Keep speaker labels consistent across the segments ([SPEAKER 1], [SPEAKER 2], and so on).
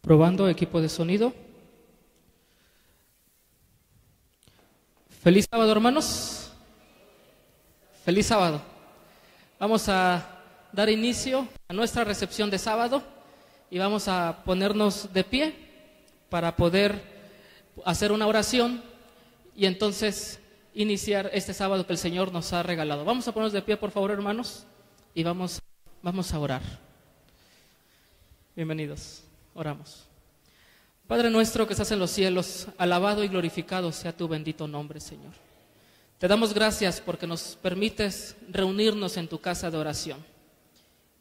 [SPEAKER 1] Probando, equipo de sonido. Feliz sábado, hermanos. Feliz sábado. Vamos a dar inicio a nuestra recepción de sábado y vamos a ponernos de pie para poder hacer una oración y entonces iniciar este sábado que el Señor nos ha regalado. Vamos a ponernos de pie, por favor, hermanos, y vamos a orar. Bienvenidos. Oramos. Padre nuestro que estás en los cielos, alabado y glorificado sea tu bendito nombre, Señor. Te damos gracias porque nos permites reunirnos en tu casa de oración.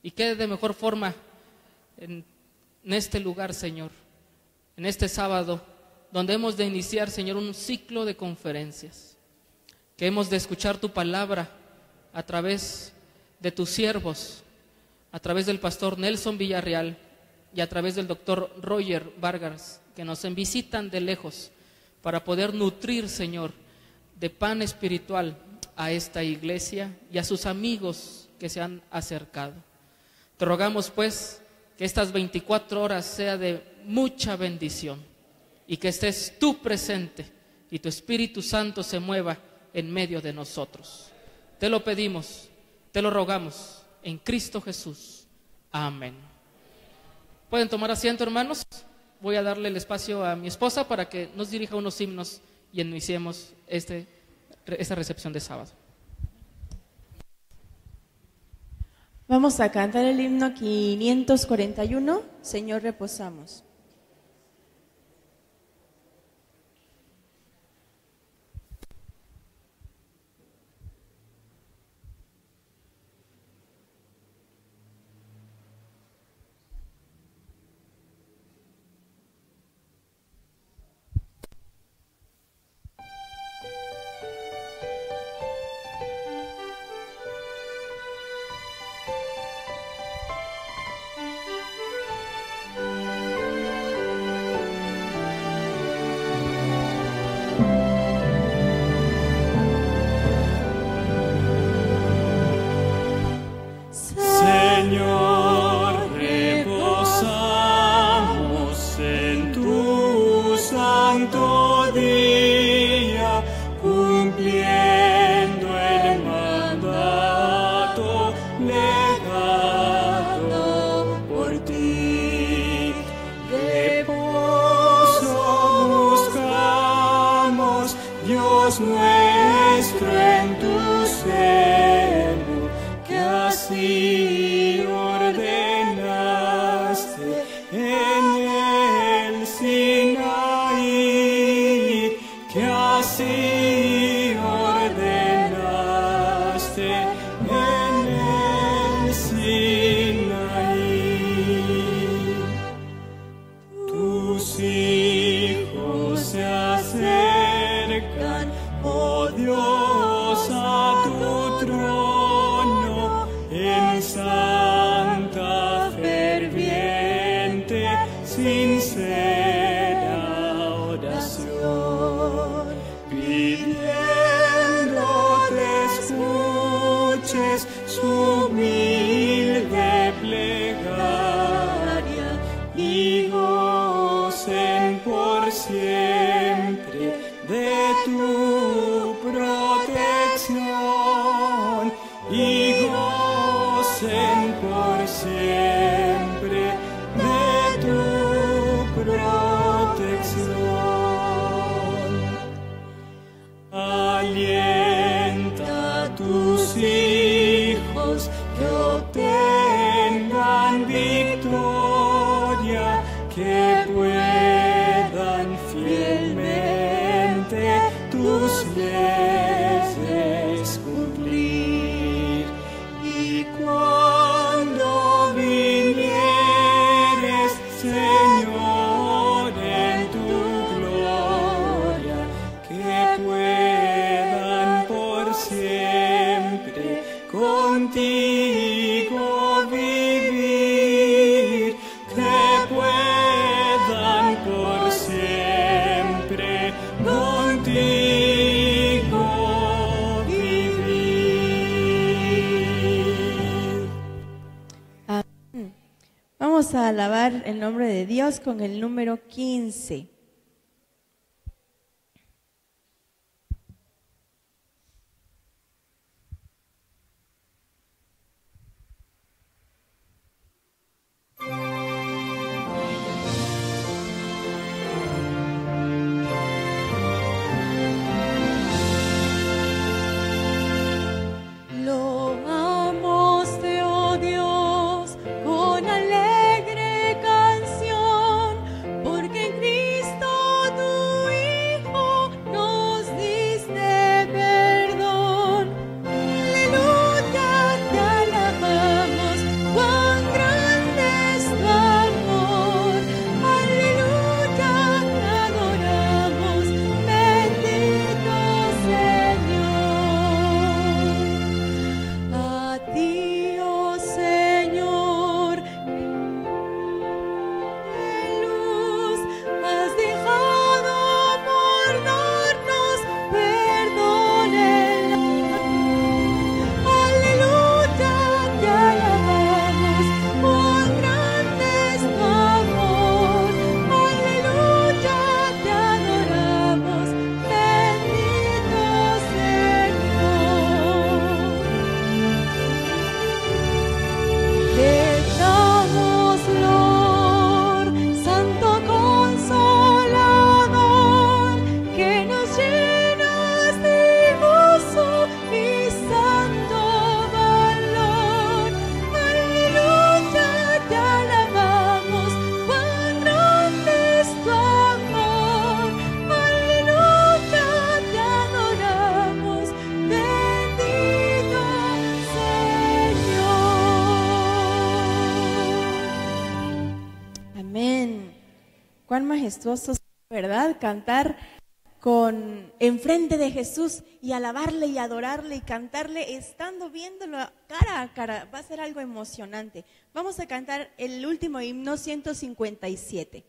[SPEAKER 1] Y qué de mejor forma en este lugar, Señor, en este sábado, donde hemos de iniciar, Señor, un ciclo de conferencias, que hemos de escuchar tu palabra a través de tus siervos, a través del pastor Nelson Villarreal y a través del doctor Roger Vargas, que nos visitan de lejos para poder nutrir, Señor, de pan espiritual a esta iglesia y a sus amigos que se han acercado. Te rogamos, pues, que estas 24 horas sea de mucha bendición y que estés tú presente y tu Espíritu Santo se mueva en medio de nosotros. Te lo pedimos, te lo rogamos en Cristo Jesús. Amén. ¿Pueden tomar asiento, hermanos? Voy a darle el espacio a mi esposa para que nos dirija unos himnos y iniciemos esta recepción de sábado.
[SPEAKER 2] Vamos a cantar el himno 541, Señor, reposamos. Vamos a alabar el nombre de Dios con el número 15. Cuán majestuoso es, ¿verdad? Cantar enfrente de Jesús y alabarle y adorarle y cantarle estando viéndolo cara a cara. Va a ser algo emocionante. Vamos a cantar el último himno 157.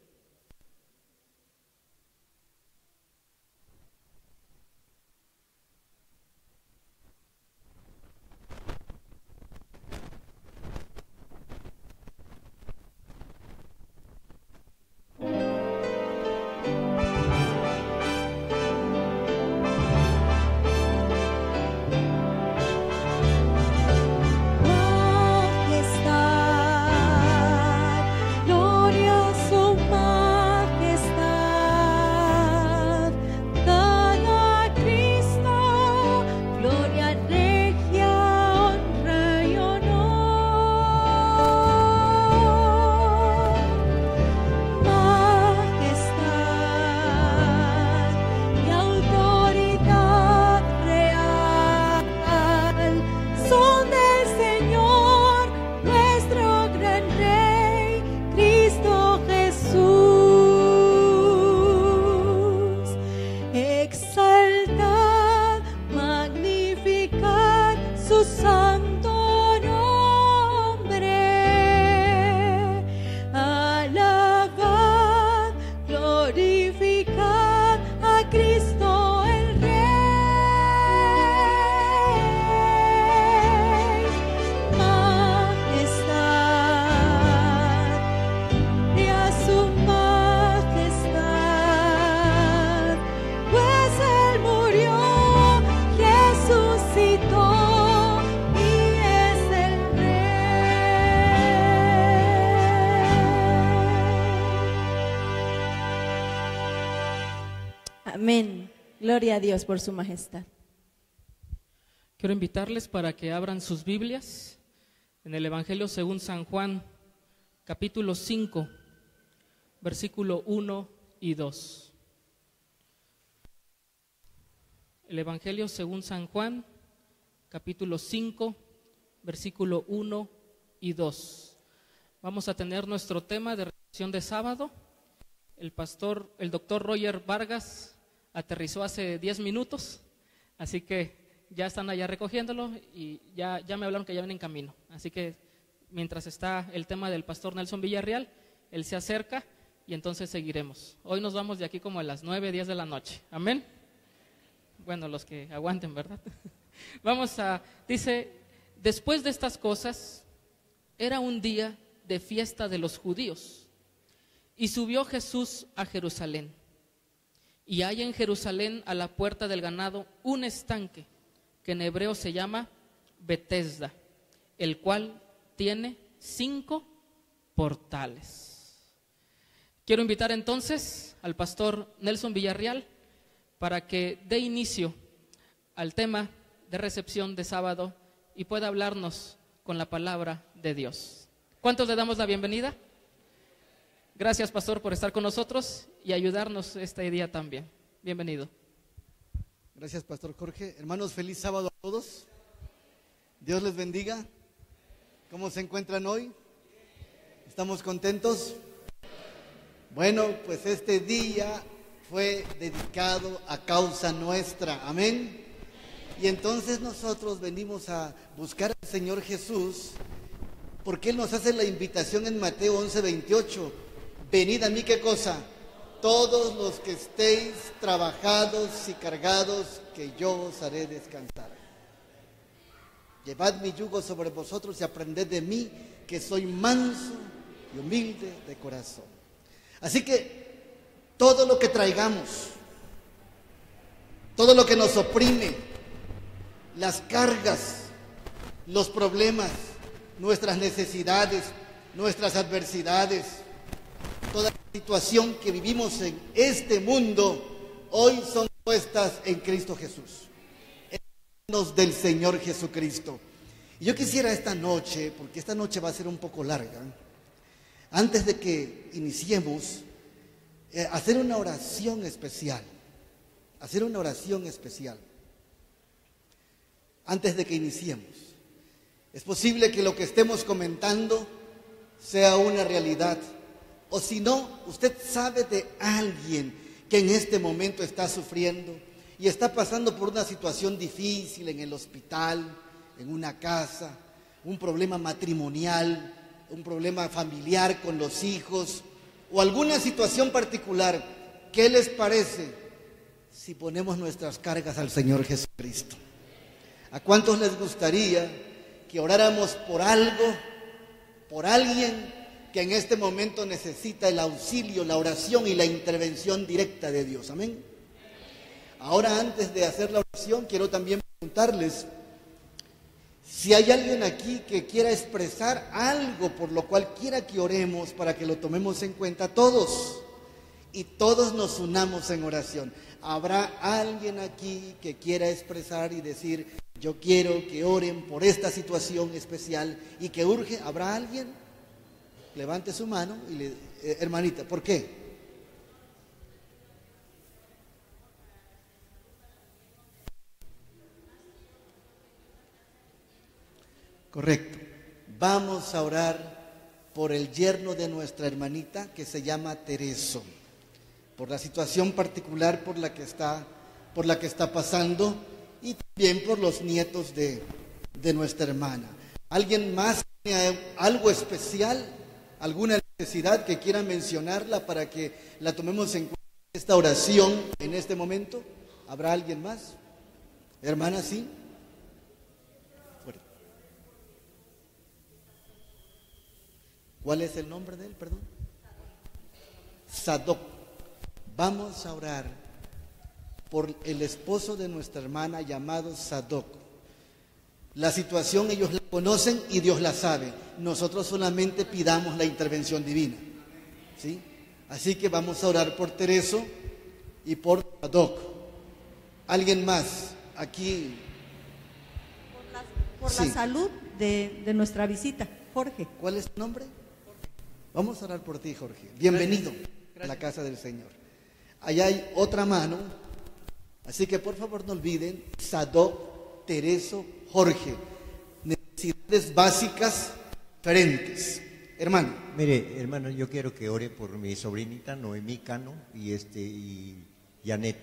[SPEAKER 2] Amén. Gloria a Dios por su majestad.
[SPEAKER 1] Quiero invitarles para que abran sus Biblias en el Evangelio según San Juan, capítulo 5, versículo 1 y 2. El Evangelio según San Juan, capítulo 5, versículo 1 y 2. Vamos a tener nuestro tema de reflexión de sábado. El doctor Roger Vargas aterrizó hace 10 minutos, así que ya están allá recogiéndolo y ya me hablaron que ya vienen en camino. Así que mientras está el tema del pastor Nelson Villarreal, él se acerca y entonces seguiremos. Hoy nos vamos de aquí como a las 9, 10 de la noche. Amén. Bueno, los que aguanten, ¿verdad? Dice, después de estas cosas, era un día de fiesta de los judíos. Y subió Jesús a Jerusalén. Y hay en Jerusalén, a la puerta del ganado, un estanque que en hebreo se llama Betesda, el cual tiene 5 portales. Quiero invitar entonces al pastor Nelson Villarreal para que dé inicio al tema de recepción de sábado y pueda hablarnos con la palabra de Dios. ¿Cuántos le damos la bienvenida? Gracias, pastor, por estar con nosotros y ayudarnos este día también. Bienvenido.
[SPEAKER 3] Gracias, pastor Jorge. Hermanos, feliz sábado a todos. Dios les bendiga. ¿Cómo se encuentran hoy? ¿Estamos contentos? Bueno, pues este día fue dedicado a causa nuestra. Amén. Y entonces nosotros venimos a buscar al Señor Jesús porque Él nos hace la invitación en Mateo 11:28. Venid a mí, ¿qué cosa? Todos los que estéis trabajados y cargados, que yo os haré descansar. Llevad mi yugo sobre vosotros y aprended de mí, que soy manso y humilde de corazón. Así que todo lo que traigamos, todo lo que nos oprime, las cargas, los problemas, nuestras necesidades, nuestras adversidades, toda situación que vivimos en este mundo, hoy son puestas en Cristo Jesús, en manos del Señor Jesucristo. Y yo quisiera esta noche, porque esta noche va a ser un poco larga, antes de que iniciemos, hacer una oración especial. Antes de que iniciemos. Es posible que lo que estemos comentando sea una realidad. O si no, usted sabe de alguien que en este momento está sufriendo y está pasando por una situación difícil en el hospital, en una casa, un problema matrimonial, un problema familiar con los hijos o alguna situación particular. ¿Qué les parece si ponemos nuestras cargas al Señor Jesucristo? ¿A cuántos les gustaría que oráramos por algo, por alguien que en este momento necesita el auxilio, la oración y la intervención directa de Dios? Amén. Ahora, antes de hacer la oración, quiero también preguntarles si hay alguien aquí que quiera expresar algo por lo cual quiera que oremos para que lo tomemos en cuenta todos y todos nos unamos en oración. ¿Habrá alguien aquí que quiera expresar y decir: yo quiero que oren por esta situación especial y que urge? ¿Habrá alguien? Levante su mano y hermanita, ¿por qué? Correcto. Vamos a orar por el yerno de nuestra hermanita que se llama Tereso, por la situación particular por la que está pasando y también por los nietos de nuestra hermana. ¿Alguien más tiene algo especial? ¿Alguna necesidad que quiera mencionarla para que la tomemos en cuenta en esta oración en este momento? ¿Habrá alguien más? Hermana, sí. Fuerte. ¿Cuál es el nombre de él? Perdón. Sadoc. Vamos a orar por el esposo de nuestra hermana llamado Sadoc. La situación ellos la conocen y Dios la sabe. Nosotros solamente pidamos la intervención divina, ¿sí? Así que vamos a orar por Tereso y por Sadoc. ¿Alguien más aquí?
[SPEAKER 4] Por la salud de nuestra visita, Jorge.
[SPEAKER 3] ¿Cuál es tu nombre? Vamos a orar por ti, Jorge. Bienvenido a la casa del Señor. Allá hay otra mano, así que por favor no olviden: Sadoc, Tereso, Jorge. Necesidades básicas diferentes. Hermano.
[SPEAKER 5] Mire, hermano, yo quiero que ore por mi sobrinita Noemí Cano y Janet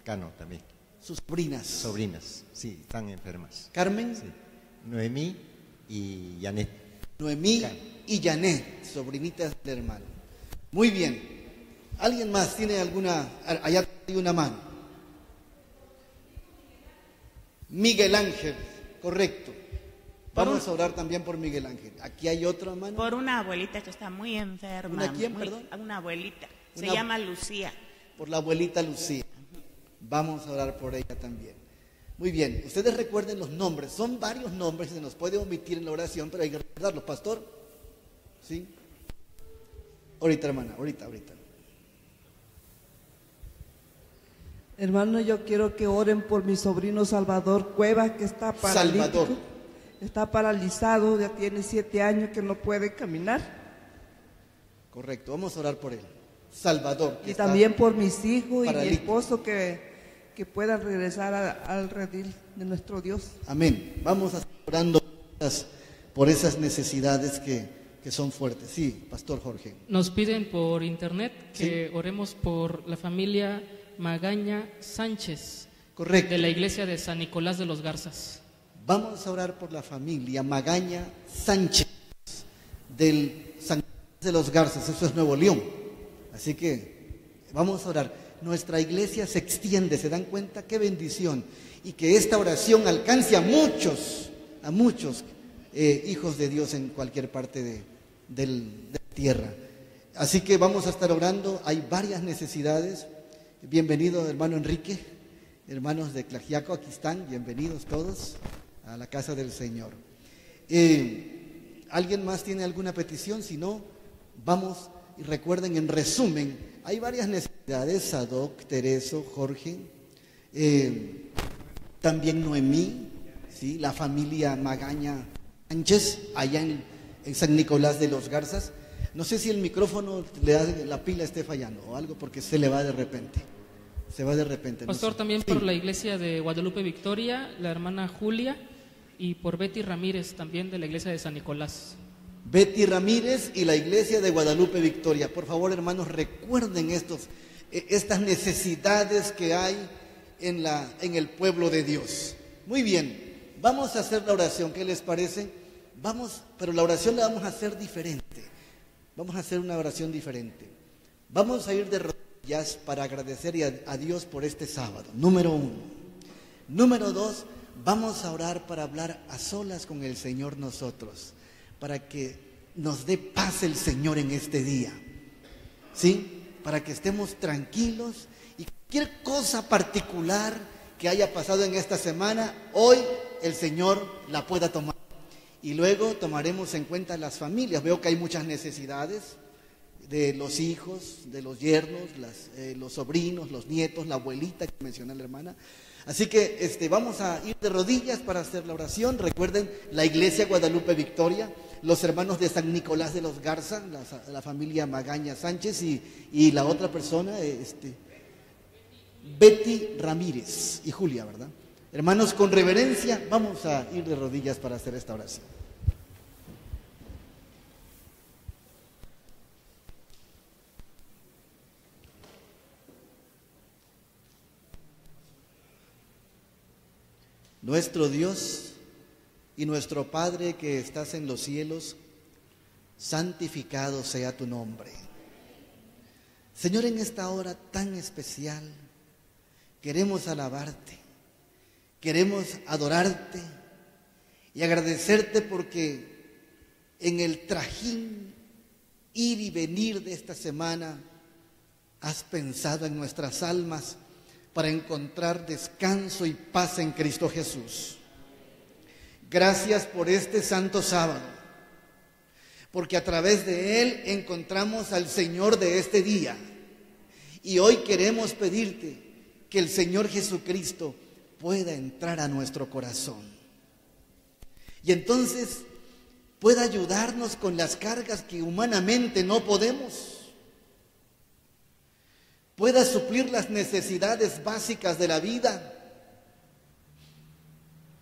[SPEAKER 5] Cano también.
[SPEAKER 3] Sus sobrinas.
[SPEAKER 5] Sobrinas, sí, están enfermas.
[SPEAKER 3] Carmen.
[SPEAKER 5] Sí. Noemí y Janet.
[SPEAKER 3] Noemí Cano y Janet, sobrinitas del hermano. Muy bien. ¿Alguien más tiene alguna? Allá hay una mano. Miguel Ángel, correcto. Vamos a orar también por Miguel Ángel. Aquí hay otro, hermano.
[SPEAKER 6] Por una abuelita que está muy enferma.
[SPEAKER 3] ¿Una quién, perdón?
[SPEAKER 6] Una abuelita. Se
[SPEAKER 3] Una-
[SPEAKER 6] llama Lucía.
[SPEAKER 3] Por la abuelita Lucía. Vamos a orar por ella también. Muy bien, ustedes recuerden los nombres. Son varios nombres, se nos puede omitir en la oración, pero hay que recordarlos. Pastor, ¿sí? Ahorita, hermana, ahorita.
[SPEAKER 7] Hermano, yo quiero que oren por mi sobrino Salvador Cuevas, que está paralítico.
[SPEAKER 3] Salvador.
[SPEAKER 7] Está paralizado, ya tiene 7 años que no puede caminar.
[SPEAKER 3] Correcto, vamos a orar por él. Salvador. que
[SPEAKER 7] Y
[SPEAKER 3] está
[SPEAKER 7] también por mis hijos y mi
[SPEAKER 3] paralítico.
[SPEAKER 7] esposo que puedan regresar al redil de nuestro Dios.
[SPEAKER 3] Amén. Vamos a estar orando por esas necesidades que son fuertes. Sí, Pastor Jorge.
[SPEAKER 1] Nos piden por internet que oremos por la familia Magaña Sánchez,
[SPEAKER 3] Correcto.
[SPEAKER 1] de la iglesia de San Nicolás de los Garzas.
[SPEAKER 3] Vamos a orar por la familia Magaña Sánchez del San Nicolás de los Garzas, eso es Nuevo León. Así que vamos a orar. Nuestra iglesia se extiende, ¿se dan cuenta? Qué bendición. Y que esta oración alcance a muchos hijos de Dios en cualquier parte de la tierra. Así que vamos a estar orando. Hay varias necesidades. Bienvenido, hermano Enrique, hermanos de Tlaxiaco, aquí están, bienvenidos todos a la casa del Señor. ¿Alguien más tiene alguna petición? Si no, vamos y recuerden, en resumen, hay varias necesidades: Sadoc, Tereso, Jorge, también Noemí, ¿sí? La familia Magaña Sánchez, allá en San Nicolás de los Garzas. No sé si el micrófono, la pila esté fallando o algo, porque se le va de repente. Se va de repente.
[SPEAKER 1] Pastor,
[SPEAKER 3] no sé.
[SPEAKER 1] también
[SPEAKER 3] Sí.
[SPEAKER 1] por la iglesia de Guadalupe Victoria, la hermana Julia, y por Betty Ramírez, también de la iglesia de San Nicolás.
[SPEAKER 3] Betty Ramírez y la iglesia de Guadalupe Victoria. Por favor, hermanos, recuerden estas necesidades que hay en el pueblo de Dios. Muy bien, vamos a hacer la oración, ¿qué les parece? Pero la oración la vamos a hacer diferente. Vamos a hacer una oración diferente. Vamos a ir de rodillas para agradecer a Dios por este sábado, número 1. Número 2, vamos a orar para hablar a solas con el Señor nosotros, para que nos dé paz el Señor en este día, ¿sí? Para que estemos tranquilos y cualquier cosa particular que haya pasado en esta semana, hoy el Señor la pueda tomar. Y luego tomaremos en cuenta las familias. Veo que hay muchas necesidades de los hijos, de los yernos, los sobrinos, los nietos, la abuelita que mencionó la hermana. Así que vamos a ir de rodillas para hacer la oración. Recuerden, la iglesia Guadalupe Victoria, los hermanos de San Nicolás de los Garza, la familia Magaña Sánchez y la otra persona, Betty Ramírez y Julia, ¿verdad? Hermanos, con reverencia vamos a ir de rodillas para hacer esta oración. Nuestro Dios y nuestro Padre que estás en los cielos, santificado sea tu nombre. Señor, en esta hora tan especial, queremos alabarte, queremos adorarte y agradecerte porque en el trajín, ir y venir de esta semana, has pensado en nuestras almas para encontrar descanso y paz en Cristo Jesús. Gracias por este santo sábado, porque a través de él encontramos al Señor de este día. Y hoy queremos pedirte que el Señor Jesucristo pueda entrar a nuestro corazón. Y entonces pueda ayudarnos con las cargas que humanamente no podemos. Pueda suplir las necesidades básicas de la vida,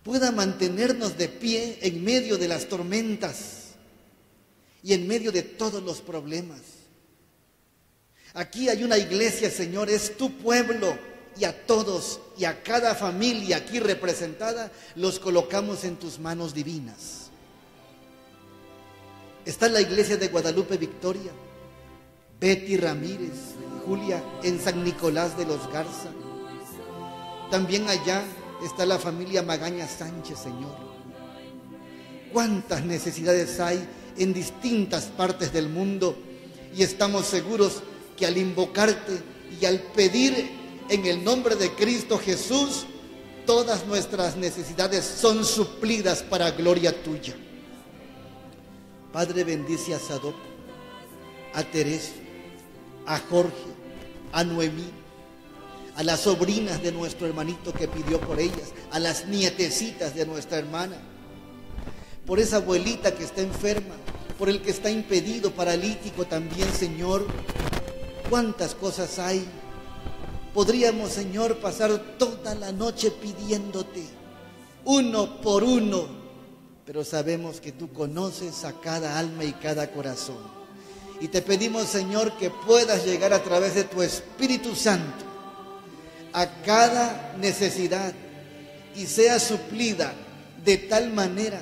[SPEAKER 3] pueda mantenernos de pie en medio de las tormentas y en medio de todos los problemas. Aquí hay una iglesia, Señor, es tu pueblo, y a todos y a cada familia aquí representada los colocamos en tus manos divinas. Está la iglesia de Guadalupe Victoria, Betty Ramírez y Julia en San Nicolás de los Garza. También allá está la familia Magaña Sánchez, Señor. cuántas necesidades hay en distintas partes del mundo, y estamos seguros que al invocarte y al pedir en el nombre de Cristo Jesús, todas nuestras necesidades son suplidas para gloria tuya. Padre, bendice a Sadoc, a Teresa, a Jorge, a Noemí, a las sobrinas de nuestro hermanito que pidió por ellas, a las nietecitas de nuestra hermana, por esa abuelita que está enferma, por el que está impedido, paralítico también, Señor. ¿Cuántas cosas hay? Podríamos, Señor, pasar toda la noche pidiéndote, uno por uno, pero sabemos que tú conoces a cada alma y cada corazón. Y te pedimos, Señor, que puedas llegar a través de tu Espíritu Santo a cada necesidad y sea suplida de tal manera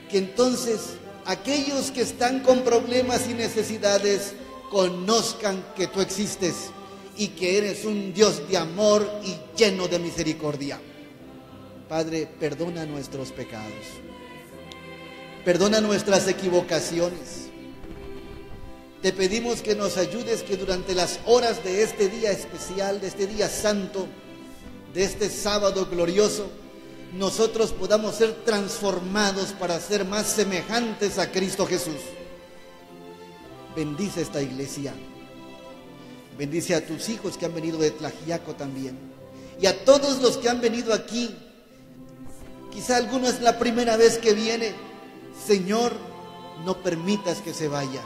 [SPEAKER 3] que entonces aquellos que están con problemas y necesidades conozcan que tú existes y que eres un Dios de amor y lleno de misericordia. Padre, perdona nuestros pecados, perdona nuestras equivocaciones. Te pedimos que nos ayudes, que durante las horas de este día especial, de este día santo, de este sábado glorioso, nosotros podamos ser transformados para ser más semejantes a Cristo Jesús. Bendice esta iglesia. Bendice a tus hijos que han venido de Tlaxiaco también. Y a todos los que han venido aquí. Quizá alguno es la primera vez que viene. Señor, no permitas que se vaya.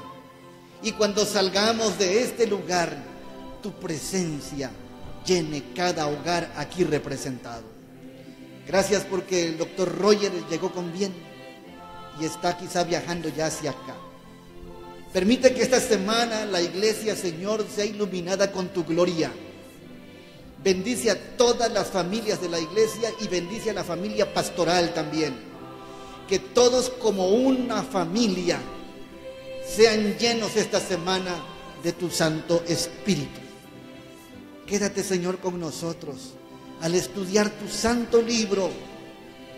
[SPEAKER 3] Y cuando salgamos de este lugar, tu presencia llene cada hogar aquí representado. Gracias porque el doctor Roger llegó con bien y está quizá viajando ya hacia acá. Permite que esta semana la iglesia, Señor, sea iluminada con tu gloria. Bendice a todas las familias de la iglesia y bendice a la familia pastoral también. Que todos como una familia sean llenos esta semana de tu Santo Espíritu. Quédate, Señor, con nosotros al estudiar tu santo libro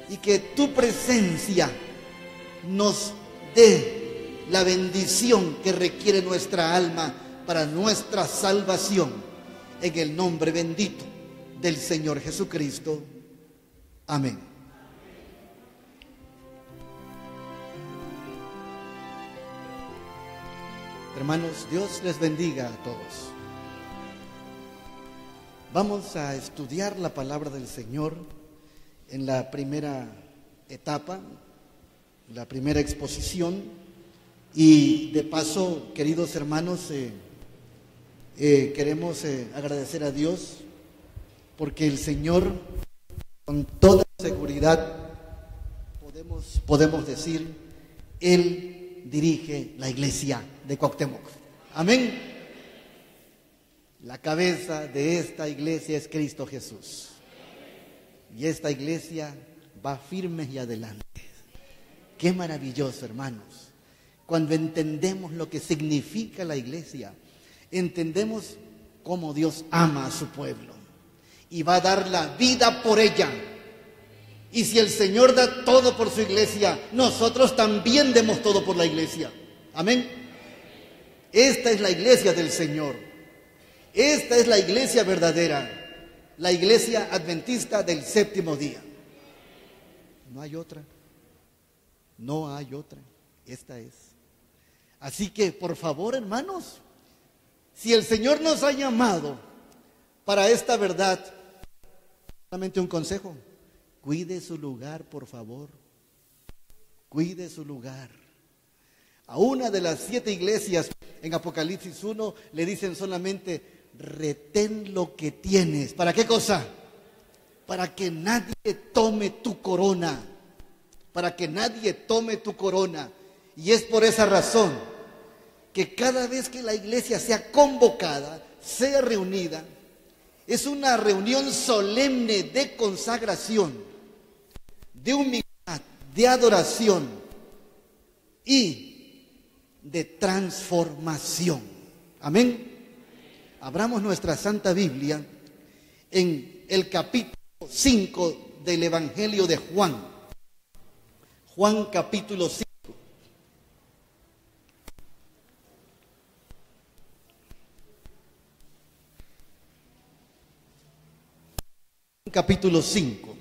[SPEAKER 3] y que tu presencia nos dé la bendición que requiere nuestra alma para nuestra salvación, en el nombre bendito del Señor Jesucristo. Amén. Hermanos, Dios les bendiga a todos. Vamos a estudiar la palabra del Señor en la primera etapa, la primera exposición. Y de paso, queridos hermanos, queremos agradecer a Dios porque el Señor, con toda seguridad, podemos decir, Él dirige la iglesia de Cuauhtémoc. Amén. La cabeza de esta iglesia es Cristo Jesús. Y esta iglesia va firme y adelante. Qué maravilloso, hermanos. Cuando entendemos lo que significa la iglesia, entendemos cómo Dios ama a su pueblo y va a dar la vida por ella. Y si el Señor da todo por su iglesia, nosotros también demos todo por la iglesia. Amén. Esta es la iglesia del Señor. Esta es la iglesia verdadera, la iglesia adventista del séptimo día. No hay otra. No hay otra. Esta es. Así que, por favor, hermanos, si el Señor nos ha llamado para esta verdad, solamente un consejo: cuide su lugar, por favor. Cuide su lugar. A una de las 7 iglesias en Apocalipsis 1 le dicen solamente: retén lo que tienes. ¿Para qué cosa? Para que nadie tome tu corona. Para que nadie tome tu corona. Y es por esa razón que cada vez que la iglesia sea convocada, sea reunida, es una reunión solemne de consagración, de humildad, de adoración y de transformación. Amén. Abramos nuestra Santa Biblia en el capítulo 5 del Evangelio de Juan. Juan capítulo 5. Capítulo 5.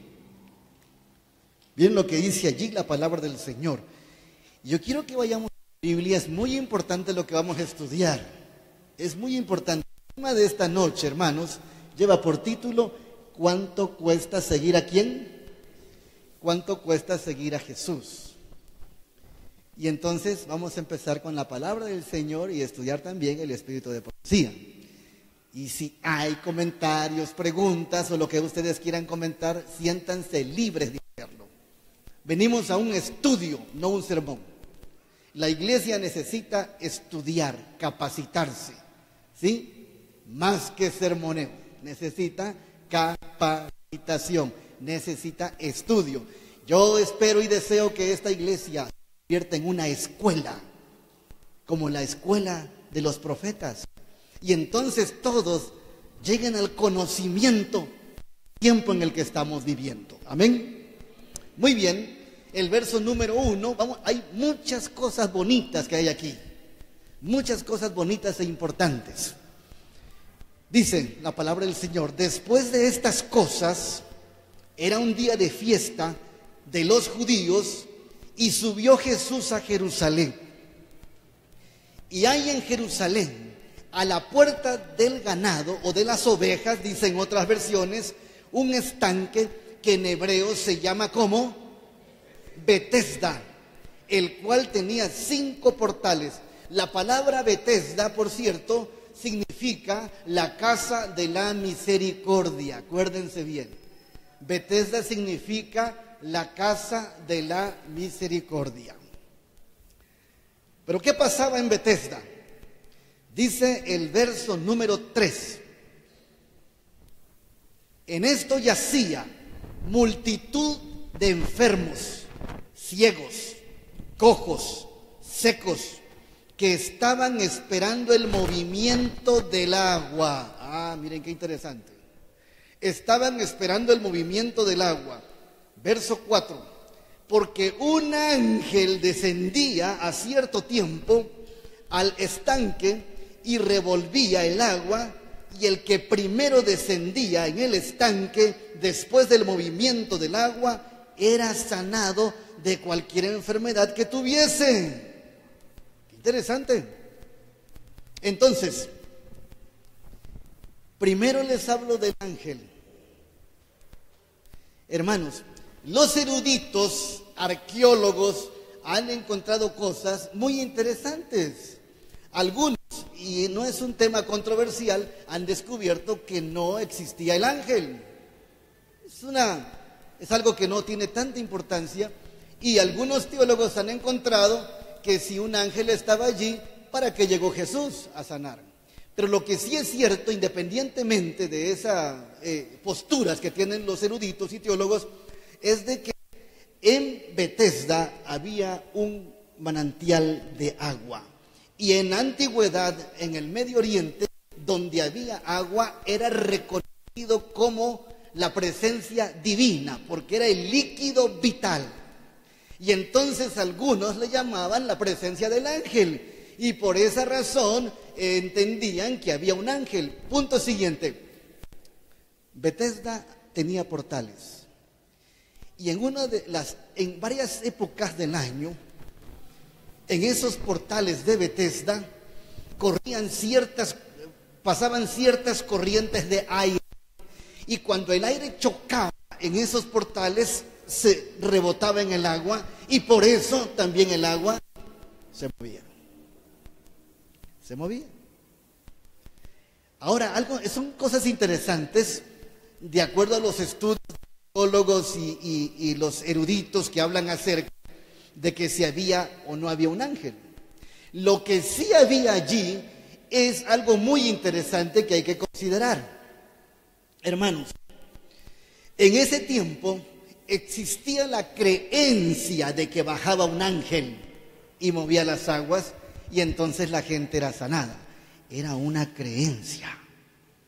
[SPEAKER 3] Miren lo que dice allí la palabra del Señor. Yo quiero que vayamos a la Biblia, es muy importante lo que vamos a estudiar. Es muy importante. El tema de esta noche, hermanos, lleva por título: ¿cuánto cuesta seguir a quién? ¿Cuánto cuesta seguir a Jesús? Y entonces vamos a empezar con la palabra del Señor y estudiar también el espíritu de profecía. Y si hay comentarios, preguntas o lo que ustedes quieran comentar, siéntanse libres de hacerlo. Venimos a un estudio, no un sermón. La iglesia necesita estudiar, capacitarse, ¿sí? Más que sermoneo, necesita capacitación, necesita estudio. Yo espero y deseo que esta iglesia se convierta en una escuela, como la escuela de los profetas. Y entonces todos lleguen al conocimiento del tiempo en el que estamos viviendo. Amén. Muy bien, el verso número 1, hay muchas cosas bonitas que hay aquí. Muchas cosas bonitas e importantes. Dice la palabra del Señor: después de estas cosas, era un día de fiesta de los judíos y subió Jesús a Jerusalén. Y hay en Jerusalén, a la puerta del ganado o de las ovejas, dicen otras versiones, un estanque que en hebreo se llama como Betesda, el cual tenía 5 portales. La palabra Betesda, por cierto, significa la casa de la misericordia. Acuérdense bien, Betesda significa la casa de la misericordia. ¿Pero qué pasaba en Betesda? Dice el verso número 3: en esto yacía multitud de enfermos, ciegos, cojos, secos, que estaban esperando el movimiento del agua. Ah, miren qué interesante. Estaban esperando el movimiento del agua. Verso 4: porque un ángel descendía a cierto tiempo al estanque y revolvía el agua, y el que primero descendía en el estanque después del movimiento del agua era sanado de cualquier enfermedad que tuviese. Qué interesante. Entonces, primero les hablo del ángel. Hermanos, los eruditos, arqueólogos, han encontrado cosas muy interesantes. Algunos, y no es un tema controversial, han descubierto que no existía el ángel. Es algo que no tiene tanta importancia, y algunos teólogos han encontrado que si un ángel estaba allí, ¿para qué llegó Jesús a sanar? Pero lo que sí es cierto, independientemente de esas posturas que tienen los eruditos y teólogos, es de que en Betesda había un manantial de agua. Y en antigüedad, en el Medio Oriente, donde había agua, era reconocido como la presencia divina, porque era el líquido vital. Y entonces algunos le llamaban la presencia del ángel, y por esa razón entendían que había un ángel. Punto siguiente: Betesda tenía portales, y en varias épocas del año, en esos portales de Betesda pasaban ciertas corrientes de aire, y cuando el aire chocaba en esos portales se rebotaba en el agua, y por eso también el agua se movía. Ahora, son cosas interesantes, de acuerdo a los estudios de teólogos y los eruditos que hablan acerca de que si había o no había un ángel. Lo que sí había allí es algo muy interesante que hay que considerar. Hermanos, en ese tiempo existía la creencia de que bajaba un ángel y movía las aguas, y entonces la gente era sanada. Era una creencia.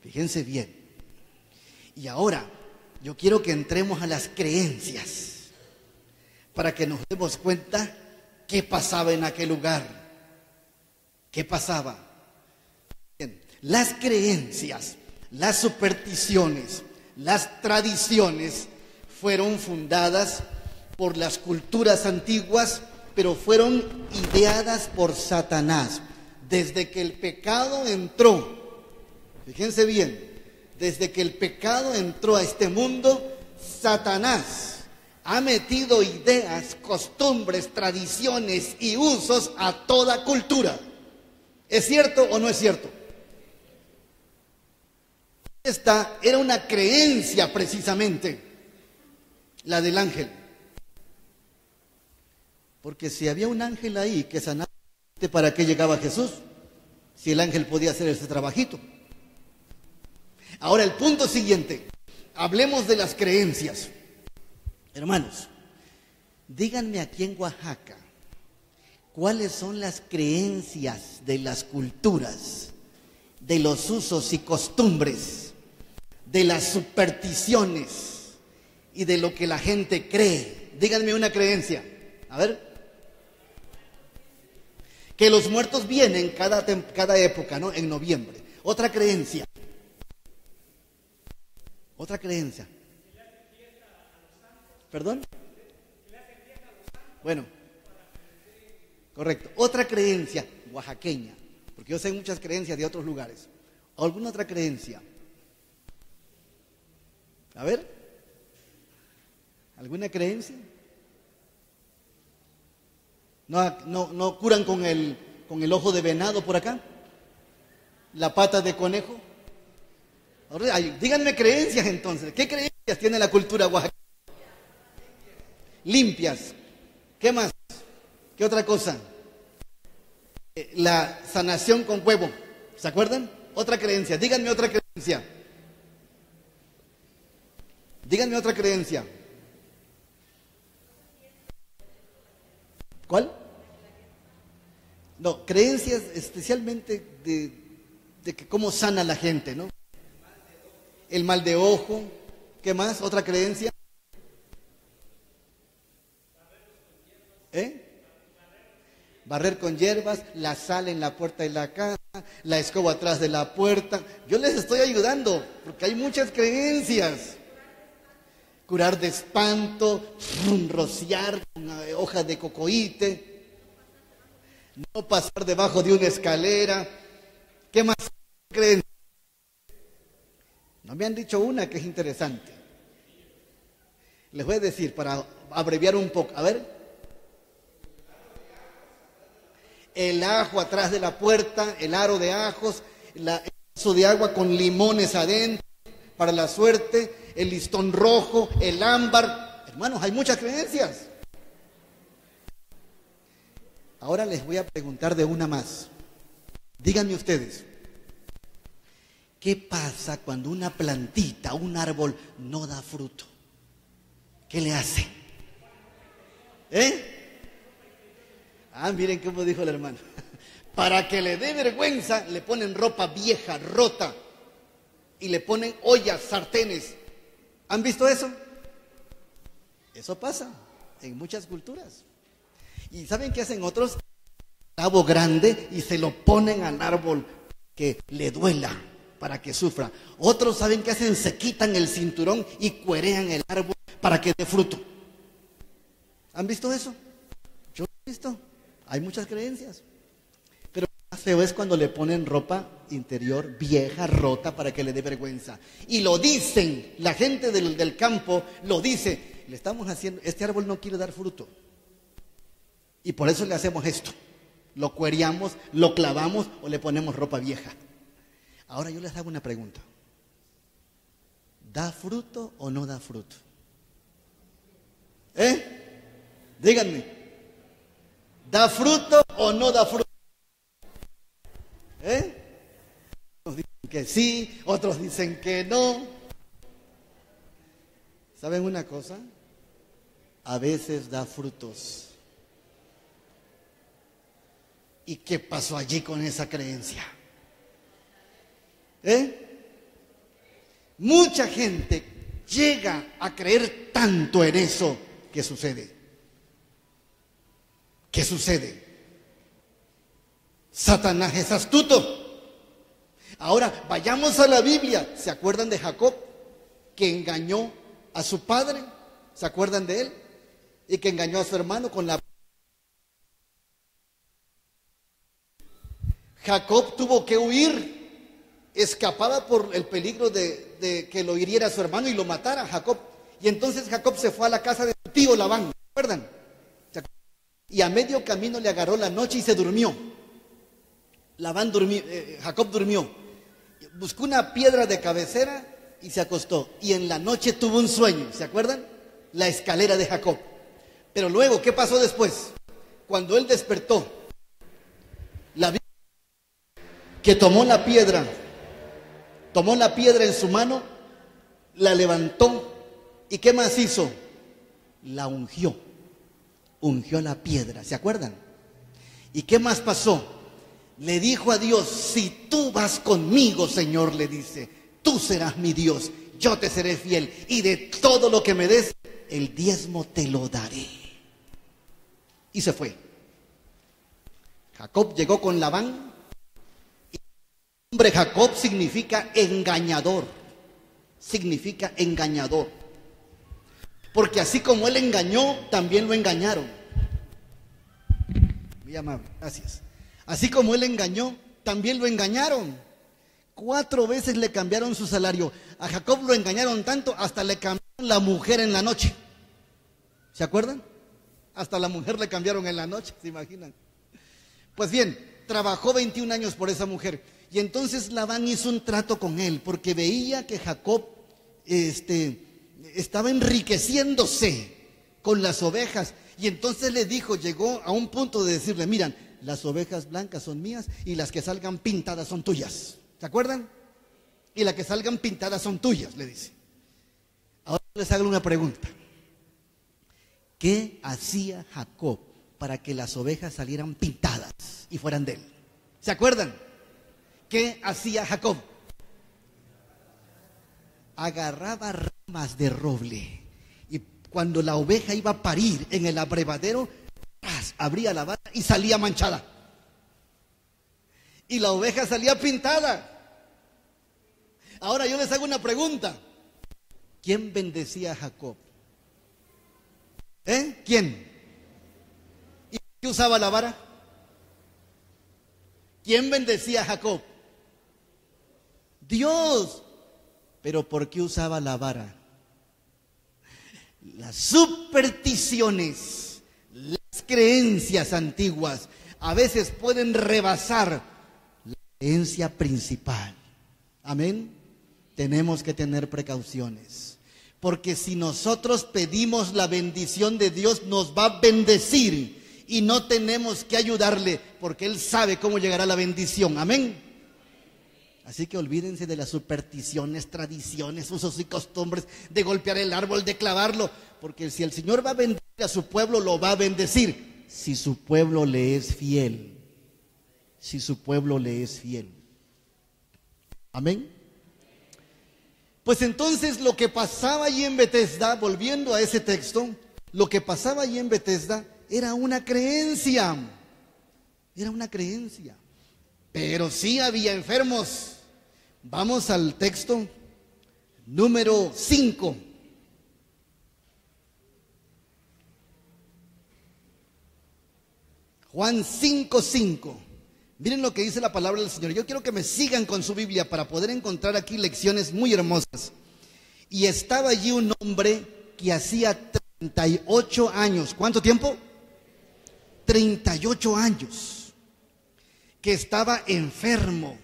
[SPEAKER 3] Fíjense bien. Y ahora yo quiero que entremos a las creencias, para que nos demos cuenta qué pasaba en aquel lugar. ¿Qué pasaba? Bien, las creencias, las supersticiones, las tradiciones fueron fundadas por las culturas antiguas, pero fueron ideadas por Satanás. Desde que el pecado entró, fíjense bien, desde que el pecado entró a este mundo, Satanás ha metido ideas, costumbres, tradiciones y usos a toda cultura. ¿Es cierto o no es cierto? Esta era una creencia precisamente, la del ángel. Porque si había un ángel ahí que sanaba, ¿para qué llegaba Jesús? Si el ángel podía hacer ese trabajito. Ahora el punto siguiente, hablemos de las creencias. Hermanos, díganme aquí en Oaxaca, ¿cuáles son las creencias de las culturas, de los usos y costumbres, de las supersticiones y de lo que la gente cree? Díganme una creencia. A ver. Que los muertos vienen cada época, ¿no? En noviembre. Otra creencia. Otra creencia. ¿Perdón? Bueno, correcto. Otra creencia oaxaqueña, porque yo sé muchas creencias de otros lugares. ¿Alguna otra creencia? A ver. ¿Alguna creencia? ¿No curan con el ojo de venado por acá? ¿La pata de conejo? Ahora, díganme creencias entonces. ¿Qué creencias tiene la cultura oaxaqueña? Limpias. ¿Qué más? ¿Qué otra cosa? La sanación con huevo. ¿Se acuerdan? Otra creencia. Díganme otra creencia. Díganme otra creencia. ¿Cuál? No, creencias especialmente de que cómo sana la gente, ¿no? El mal de ojo. ¿Qué más? ¿Otra creencia? Barrer con hierbas, la sal en la puerta de la casa, la escoba atrás de la puerta. Yo les estoy ayudando, porque hay muchas creencias. Curar de espanto, rociar con una hoja de cocoíte, no pasar debajo de una escalera. ¿Qué más creen? No me han dicho una que es interesante. Les voy a decir para abreviar un poco. A ver. El ajo atrás de la puerta, el aro de ajos, el vaso de agua con limones adentro para la suerte, el listón rojo, el ámbar. Hermanos, hay muchas creencias. Ahora les voy a preguntar de una más. Díganme ustedes, ¿qué pasa cuando una plantita, un árbol, no da fruto? ¿Qué le hace? Miren cómo dijo el hermano. Para que le dé vergüenza, le ponen ropa vieja, rota, y le ponen ollas, sartenes. ¿Han visto eso? Eso pasa en muchas culturas. ¿Y saben qué hacen otros? Clavo grande y se lo ponen al árbol que le duela para que sufra. Otros, ¿saben qué hacen? Se quitan el cinturón y cuerean el árbol para que dé fruto. ¿Han visto eso? Yo lo he visto. Hay muchas creencias. Pero lo más feo es cuando le ponen ropa interior vieja, rota, para que le dé vergüenza. Y lo dicen, la gente del campo lo dice. Le estamos haciendo, este árbol no quiere dar fruto. Y por eso le hacemos esto. Lo cuereamos, lo clavamos o le ponemos ropa vieja. Ahora yo les hago una pregunta. ¿Da fruto o no da fruto? Díganme. ¿Da fruto o no da fruto? Unos dicen que sí, otros dicen que no. ¿Saben una cosa? A veces da frutos. ¿Y qué pasó allí con esa creencia? Mucha gente llega a creer tanto en eso que sucede. ¿Qué sucede? Satanás es astuto. Ahora, vayamos a la Biblia. ¿Se acuerdan de Jacob, que engañó a su padre? ¿Se acuerdan de él? Y que engañó a su hermano con la... Jacob tuvo que huir, escapaba por el peligro de que lo hiriera su hermano y lo matara Jacob. Y entonces Jacob se fue a la casa de su tío Labán, ¿se acuerdan? Y a medio camino le agarró la noche y se durmió. Jacob durmió, buscó una piedra de cabecera y se acostó. Y en la noche tuvo un sueño, ¿se acuerdan? La escalera de Jacob. Pero luego, ¿qué pasó después? Cuando él despertó, la Biblia que tomó la piedra en su mano, la levantó y ¿qué más hizo? La ungió la piedra, ¿se acuerdan? ¿Y qué más pasó? Le dijo a Dios, si tú vas conmigo, Señor, le dice, tú serás mi Dios, yo te seré fiel y de todo lo que me des, el diezmo te lo daré. Y se fue. Jacob llegó con Labán. Y el nombre Jacob significa engañador. Significa engañador. Porque así como él engañó, también lo engañaron. Muy amable, gracias. Así como él engañó, también lo engañaron. 4 veces le cambiaron su salario. A Jacob lo engañaron tanto, hasta le cambiaron la mujer en la noche. ¿Se acuerdan? Hasta la mujer le cambiaron en la noche, ¿se imaginan? Pues bien, trabajó 21 años por esa mujer. Y entonces Labán hizo un trato con él, porque veía que Jacob estaba enriqueciéndose con las ovejas. Y entonces le dijo, llegó a un punto de decirle, miran, las ovejas blancas son mías y las que salgan pintadas son tuyas. ¿Se acuerdan? Y las que salgan pintadas son tuyas, le dice. Ahora les hago una pregunta. ¿Qué hacía Jacob para que las ovejas salieran pintadas y fueran de él? ¿Se acuerdan? ¿Qué hacía Jacob? Agarraba ramas de roble y cuando la oveja iba a parir en el abrevadero, abría la vara y salía manchada. Y la oveja salía pintada. Ahora yo les hago una pregunta. ¿Quién bendecía a Jacob? ¿Quién? ¿Y qué usaba la vara? ¿Quién bendecía a Jacob? Dios. ¿Pero por qué usaba la vara? Las supersticiones, las creencias antiguas, a veces pueden rebasar la creencia principal. Amén. Tenemos que tener precauciones. Porque si nosotros pedimos la bendición de Dios, nos va a bendecir. Y no tenemos que ayudarle, porque Él sabe cómo llegará la bendición. Amén. Así que olvídense de las supersticiones, tradiciones, usos y costumbres, de golpear el árbol, de clavarlo. Porque si el Señor va a bendecir a su pueblo, lo va a bendecir. Si su pueblo le es fiel. Si su pueblo le es fiel. Amén. Pues entonces lo que pasaba allí en Betesda, volviendo a ese texto, lo que pasaba allí en Betesda era una creencia. Era una creencia. Pero sí había enfermos. Vamos al texto número 5. Juan 5:5. Miren lo que dice la palabra del Señor. Yo quiero que me sigan con su Biblia para poder encontrar aquí lecciones muy hermosas. Y estaba allí un hombre que hacía 38 años. ¿Cuánto tiempo? 38 años. Que estaba enfermo.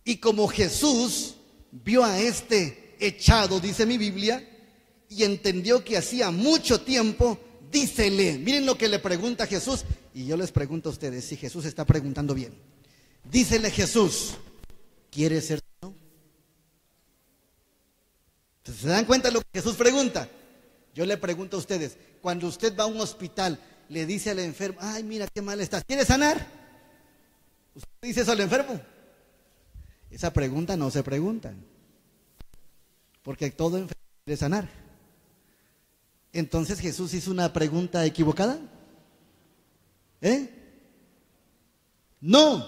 [SPEAKER 3] Y como Jesús vio a este echado, dice mi Biblia, y entendió que hacía mucho tiempo, dícele, miren lo que le pregunta Jesús, y yo les pregunto a ustedes si Jesús está preguntando bien. Dícele Jesús, ¿quieres ser sano? ¿Se dan cuenta de lo que Jesús pregunta? Yo le pregunto a ustedes, cuando usted va a un hospital, le dice al enfermo, ay, mira qué mal estás, ¿quieres sanar? ¿Usted dice eso al enfermo? Esa pregunta no se pregunta, porque todo enfermo quiere sanar. Entonces Jesús hizo una pregunta equivocada. No,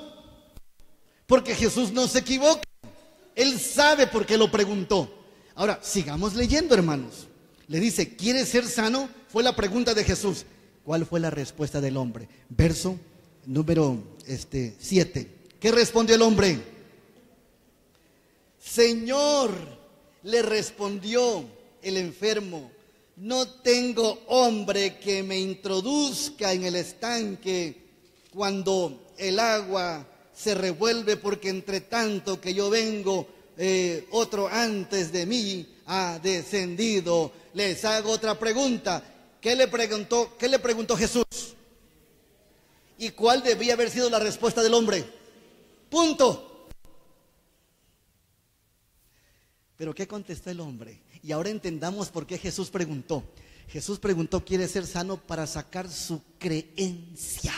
[SPEAKER 3] porque Jesús no se equivoca. Él sabe por qué lo preguntó. Ahora, sigamos leyendo, hermanos. Le dice, ¿quieres ser sano? Fue la pregunta de Jesús. ¿Cuál fue la respuesta del hombre? Verso número 7. ¿Qué respondió el hombre? Señor, le respondió el enfermo, no tengo hombre que me introduzca en el estanque cuando el agua se revuelve, porque entre tanto que yo vengo, otro antes de mí ha descendido. Les hago otra pregunta. ¿Qué le preguntó Jesús? ¿Y cuál debía haber sido la respuesta del hombre? Punto. Pero ¿qué contestó el hombre? Y ahora entendamos por qué Jesús preguntó. Jesús preguntó, ¿quiere ser sano? Para sacar su creencia.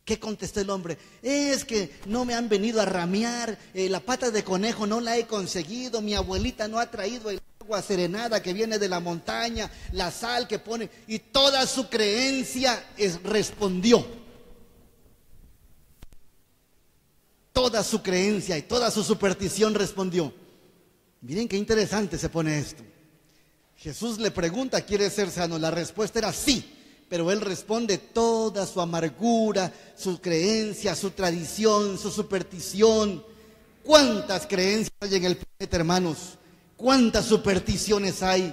[SPEAKER 3] ¿Qué contestó el hombre? Es que no me han venido a ramear, la pata de conejo no la he conseguido, mi abuelita no ha traído el agua serenada que viene de la montaña, la sal que pone, y toda su creencia respondió. Toda su creencia y toda su superstición respondió. Miren qué interesante se pone esto. Jesús le pregunta, ¿quiere ser sano? La respuesta era sí, pero él responde toda su amargura, su creencia, su tradición, su superstición. ¿Cuántas creencias hay en el planeta, hermanos? ¿Cuántas supersticiones hay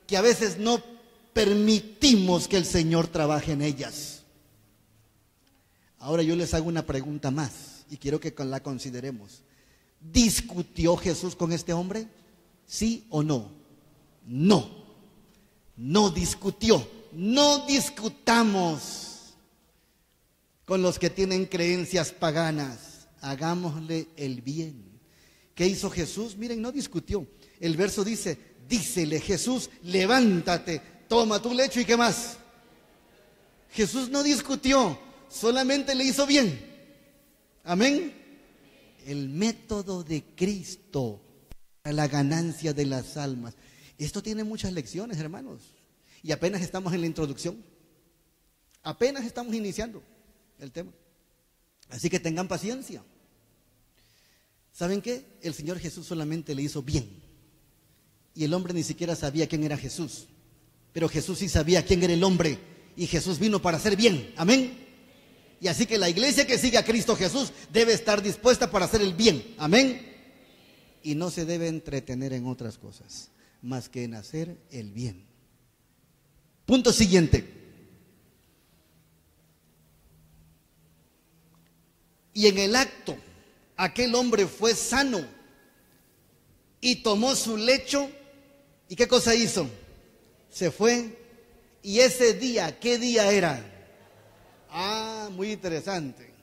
[SPEAKER 3] que a veces no permitimos que el Señor trabaje en ellas? Ahora yo les hago una pregunta más y quiero que la consideremos. ¿Discutió Jesús con este hombre? ¿Sí o no? No, no discutió. No discutamos con los que tienen creencias paganas. Hagámosle el bien. ¿Qué hizo Jesús? Miren, no discutió. El verso dice, dícele Jesús, levántate, toma tu lecho y ¿qué más? Jesús no discutió, solamente le hizo bien. Amén. El método de Cristo para la ganancia de las almas. Esto tiene muchas lecciones, hermanos. Y apenas estamos en la introducción. Apenas estamos iniciando el tema. Así que tengan paciencia. ¿Saben qué? El Señor Jesús solamente le hizo bien. Y el hombre ni siquiera sabía quién era Jesús. Pero Jesús sí sabía quién era el hombre. Y Jesús vino para hacer bien. Amén. Y así que la iglesia que sigue a Cristo Jesús debe estar dispuesta para hacer el bien. Amén. Y no se debe entretener en otras cosas más que en hacer el bien. Punto siguiente. Y en el acto, aquel hombre fue sano y tomó su lecho. ¿Y qué cosa hizo? Se fue. Y ese día, ¿qué día era? Muy interesante.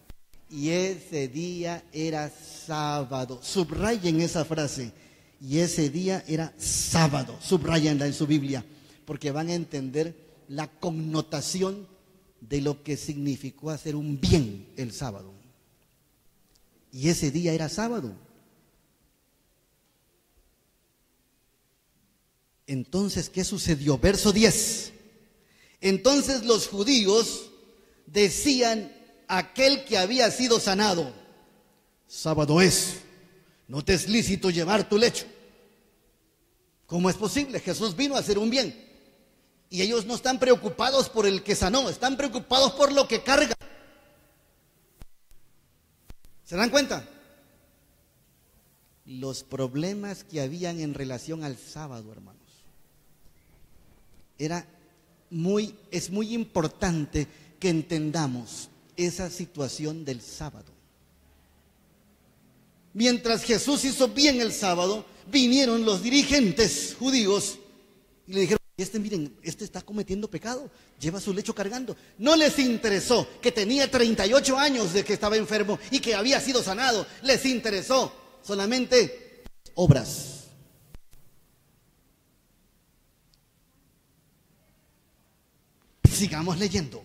[SPEAKER 3] Y ese día era sábado. Subrayen esa frase. Y ese día era sábado. Subrayenla en su Biblia, porque van a entender la connotación de lo que significó hacer un bien el sábado. Y ese día era sábado. Entonces, ¿qué sucedió? Verso 10. Entonces los judíos decían, aquel que había sido sanado, sábado es, no te es lícito llevar tu lecho. ¿Cómo es posible? Jesús vino a hacer un bien. Y ellos no están preocupados por el que sanó, están preocupados por lo que carga. ¿Se dan cuenta? Los problemas que habían en relación al sábado, hermanos. Es muy importante que entendamos esa situación del sábado. Mientras Jesús hizo bien el sábado, vinieron los dirigentes judíos y le dijeron, miren, este está cometiendo pecado, lleva su lecho cargando. No les interesó que tenía 38 años de que estaba enfermo y que había sido sanado. Les interesó solamente obras. Sigamos leyendo.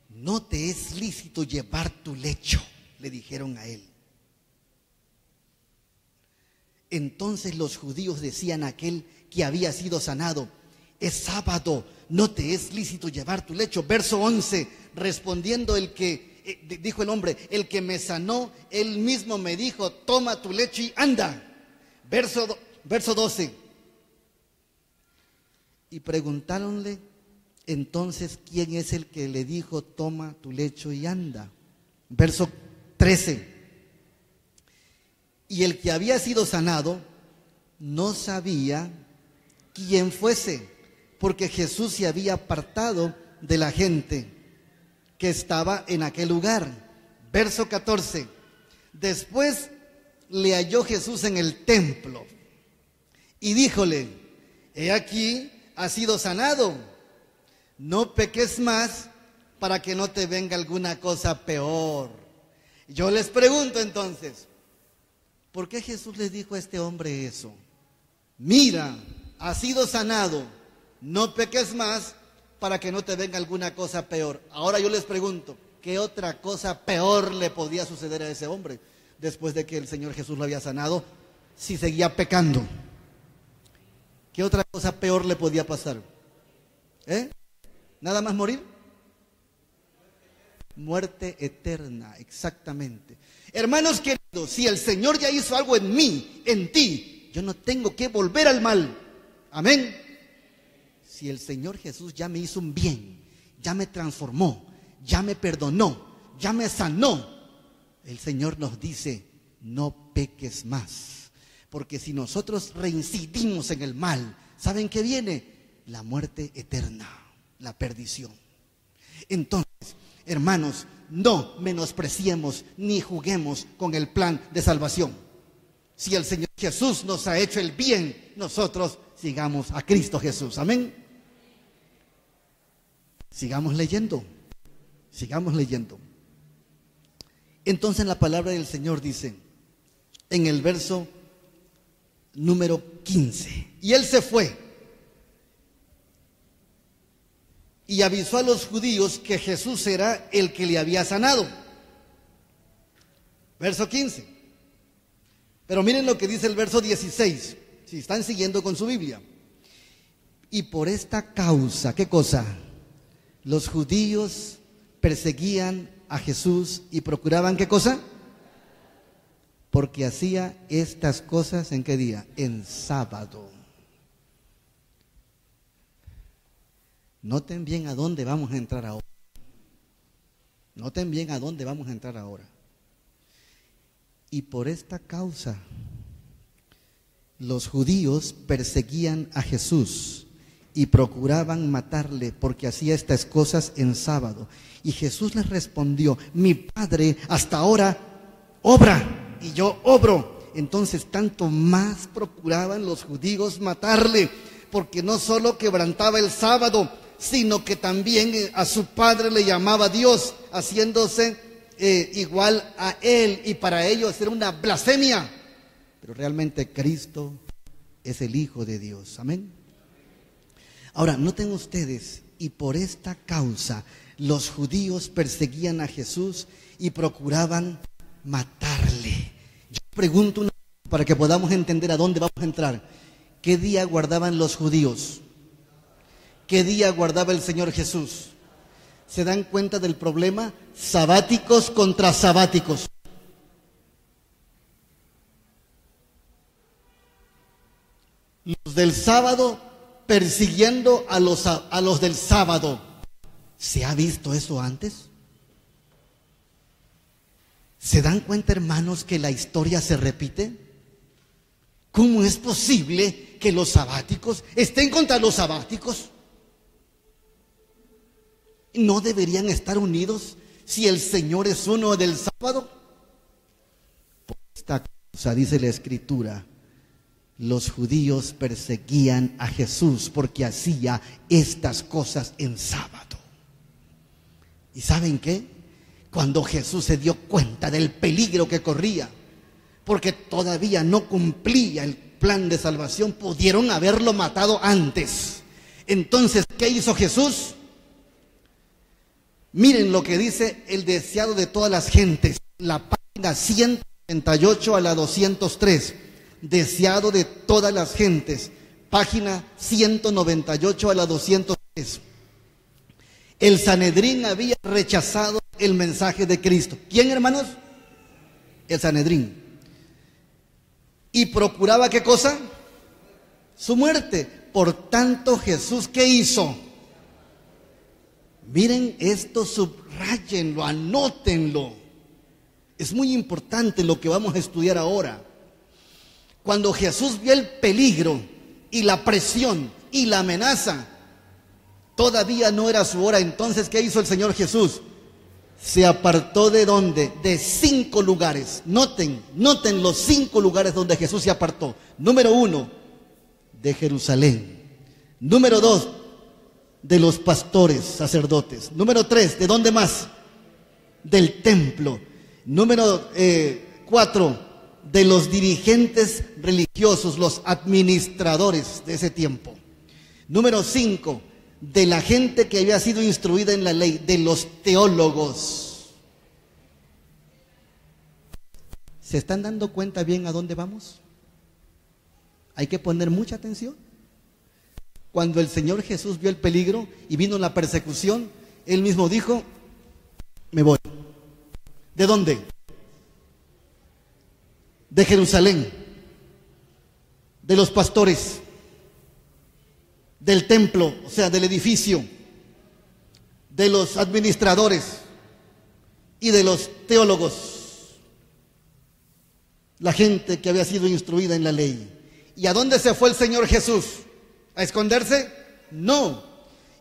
[SPEAKER 3] No te es lícito llevar tu lecho, le dijeron a él. Entonces los judíos decían a aquel que había sido sanado, es sábado, no te es lícito llevar tu lecho. Verso 11, respondiendo dijo el hombre, el que me sanó, él mismo me dijo, toma tu lecho y anda. Verso 12, y preguntáronle entonces quién es el que le dijo, toma tu lecho y anda. Verso 13, y el que había sido sanado no sabía quién fuese, porque Jesús se había apartado de la gente que estaba en aquel lugar. Verso 14, después le halló Jesús en el templo y díjole, he aquí, has sido sanado, no peques más para que no te venga alguna cosa peor. Yo les pregunto entonces, ¿por qué Jesús le dijo a este hombre eso? Mira, has sido sanado, no peques más para que no te venga alguna cosa peor. Ahora yo les pregunto, ¿qué otra cosa peor le podía suceder a ese hombre después de que el Señor Jesús lo había sanado si seguía pecando? ¿Qué otra cosa peor le podía pasar? ¿Nada más morir? Muerte eterna, exactamente. Hermanos queridos, si el Señor ya hizo algo en mí, en ti, yo no tengo que volver al mal. Amén. Si el Señor Jesús ya me hizo un bien, ya me transformó, ya me perdonó, ya me sanó, el Señor nos dice, no peques más. Porque si nosotros reincidimos en el mal, ¿saben qué viene? La muerte eterna, la perdición. Entonces, hermanos, no menospreciemos ni juguemos con el plan de salvación. Si el Señor Jesús nos ha hecho el bien, nosotros sigamos a Cristo Jesús. Amén. Sigamos leyendo. Entonces la palabra del Señor dice, en el verso número 15, y él se fue y avisó a los judíos que Jesús era el que le había sanado. Verso 15. Pero miren lo que dice el verso 16, si están siguiendo con su Biblia. Y por esta causa, ¿qué cosa? Los judíos perseguían a Jesús y procuraban, ¿qué cosa? Porque hacía estas cosas, ¿en qué día? En sábado. Noten bien a dónde vamos a entrar ahora. Y por esta causa, los judíos perseguían a Jesús y procuraban matarle porque hacía estas cosas en sábado. Y Jesús les respondió, mi Padre hasta ahora obra y yo obro. Entonces tanto más procuraban los judíos matarle, porque no solo quebrantaba el sábado, sino que también a su Padre le llamaba Dios, haciéndose igual a él, y para ellos era una blasfemia. Pero realmente Cristo es el Hijo de Dios. Amén. Ahora, noten ustedes, y por esta causa los judíos perseguían a Jesús y procuraban matarle. Yo pregunto para que podamos entender a dónde vamos a entrar. ¿Qué día guardaban los judíos? ¿Qué día guardaba el Señor Jesús? ¿Se dan cuenta del problema? Sabáticos contra sabáticos. Los del sábado persiguiendo a los del sábado. ¿Se ha visto eso antes? ¿Se dan cuenta, hermanos, que la historia se repite? ¿Cómo es posible que los sabáticos estén contra los sabáticos? ¿No deberían estar unidos si el Señor es uno del sábado? Por esta cosa, dice la Escritura, los judíos perseguían a Jesús porque hacía estas cosas en sábado. ¿Y saben qué? Cuando Jesús se dio cuenta del peligro que corría, porque todavía no cumplía el plan de salvación, pudieron haberlo matado antes. Entonces, ¿qué hizo Jesús? Miren lo que dice el deseado de todas las gentes, la página 138 a la 203. Deseado de todas las gentes, página 198 a la 203. El Sanedrín había rechazado el mensaje de Cristo. ¿Quién, hermanos? El Sanedrín. Y procuraba, ¿qué cosa? Su muerte. Por tanto, Jesús, ¿qué hizo? Miren esto, subrayenlo, anótenlo. Es muy importante lo que vamos a estudiar ahora. Cuando Jesús vio el peligro y la presión y la amenaza, todavía no era su hora. Entonces, ¿qué hizo el Señor Jesús? Se apartó ¿de dónde? De 5 lugares. Noten los 5 lugares donde Jesús se apartó. Número 1, de Jerusalén. Número 2, de los pastores, sacerdotes. Número 3, ¿de dónde más? Del templo. Número 4, de los dirigentes religiosos, los administradores de ese tiempo. Número 5, de la gente que había sido instruida en la ley, de los teólogos. ¿Se están dando cuenta bien a dónde vamos? Hay que poner mucha atención. Cuando el Señor Jesús vio el peligro y vino la persecución, Él mismo dijo, me voy. ¿De dónde? De Jerusalén, de los pastores, del templo, o sea, del edificio, de los administradores y de los teólogos, la gente que había sido instruida en la ley. ¿Y a dónde se fue el Señor Jesús? ¿A esconderse? No.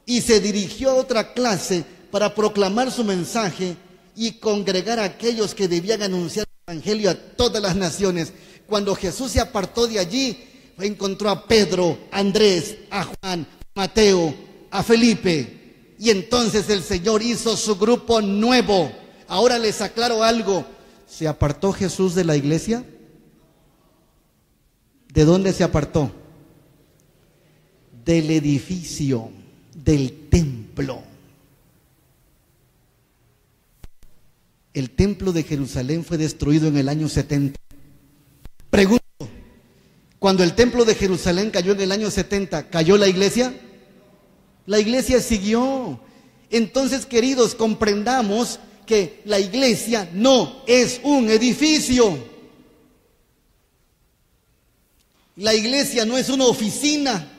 [SPEAKER 3] Y se dirigió a otra clase para proclamar su mensaje y congregar a aquellos que debían anunciar el evangelio a todas las naciones. Cuando Jesús se apartó de allí, encontró a Pedro, a Andrés, a Juan, a Mateo, a Felipe. Y entonces el Señor hizo su grupo nuevo. Ahora les aclaro algo. ¿Se apartó Jesús de la iglesia? ¿De dónde se apartó? Del edificio, del templo. El templo de Jerusalén fue destruido en el año 70. Pregunto, cuando el templo de Jerusalén cayó en el año 70, ¿cayó la iglesia? La iglesia siguió. Entonces, queridos, comprendamos que la iglesia no es un edificio. La iglesia no es una oficina.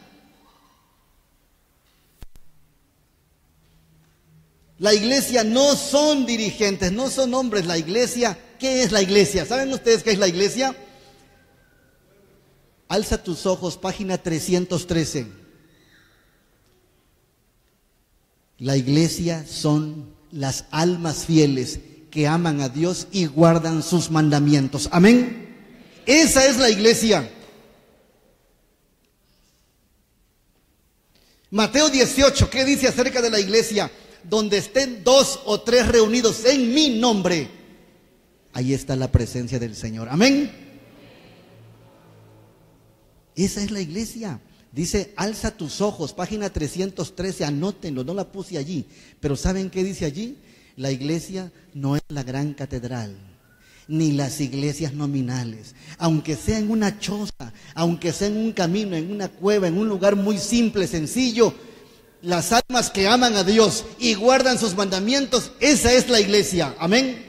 [SPEAKER 3] La iglesia no son dirigentes, no son hombres. La iglesia, ¿qué es la iglesia? ¿Saben ustedes qué es la iglesia? Alza tus ojos, página 313. La iglesia son las almas fieles que aman a Dios y guardan sus mandamientos. Amén. Esa es la iglesia. Mateo 18, ¿qué dice acerca de la iglesia? Donde estén 2 o 3 reunidos en mi nombre, ahí está la presencia del Señor. Amén. Esa es la iglesia. Dice, alza tus ojos, página 313, anótenlo, no la puse allí. Pero ¿saben qué dice allí? La iglesia no es la gran catedral, ni las iglesias nominales. Aunque sea en una choza, aunque sea en un camino, en una cueva, en un lugar muy simple, sencillo, las almas que aman a Dios y guardan sus mandamientos, esa es la iglesia. Amén.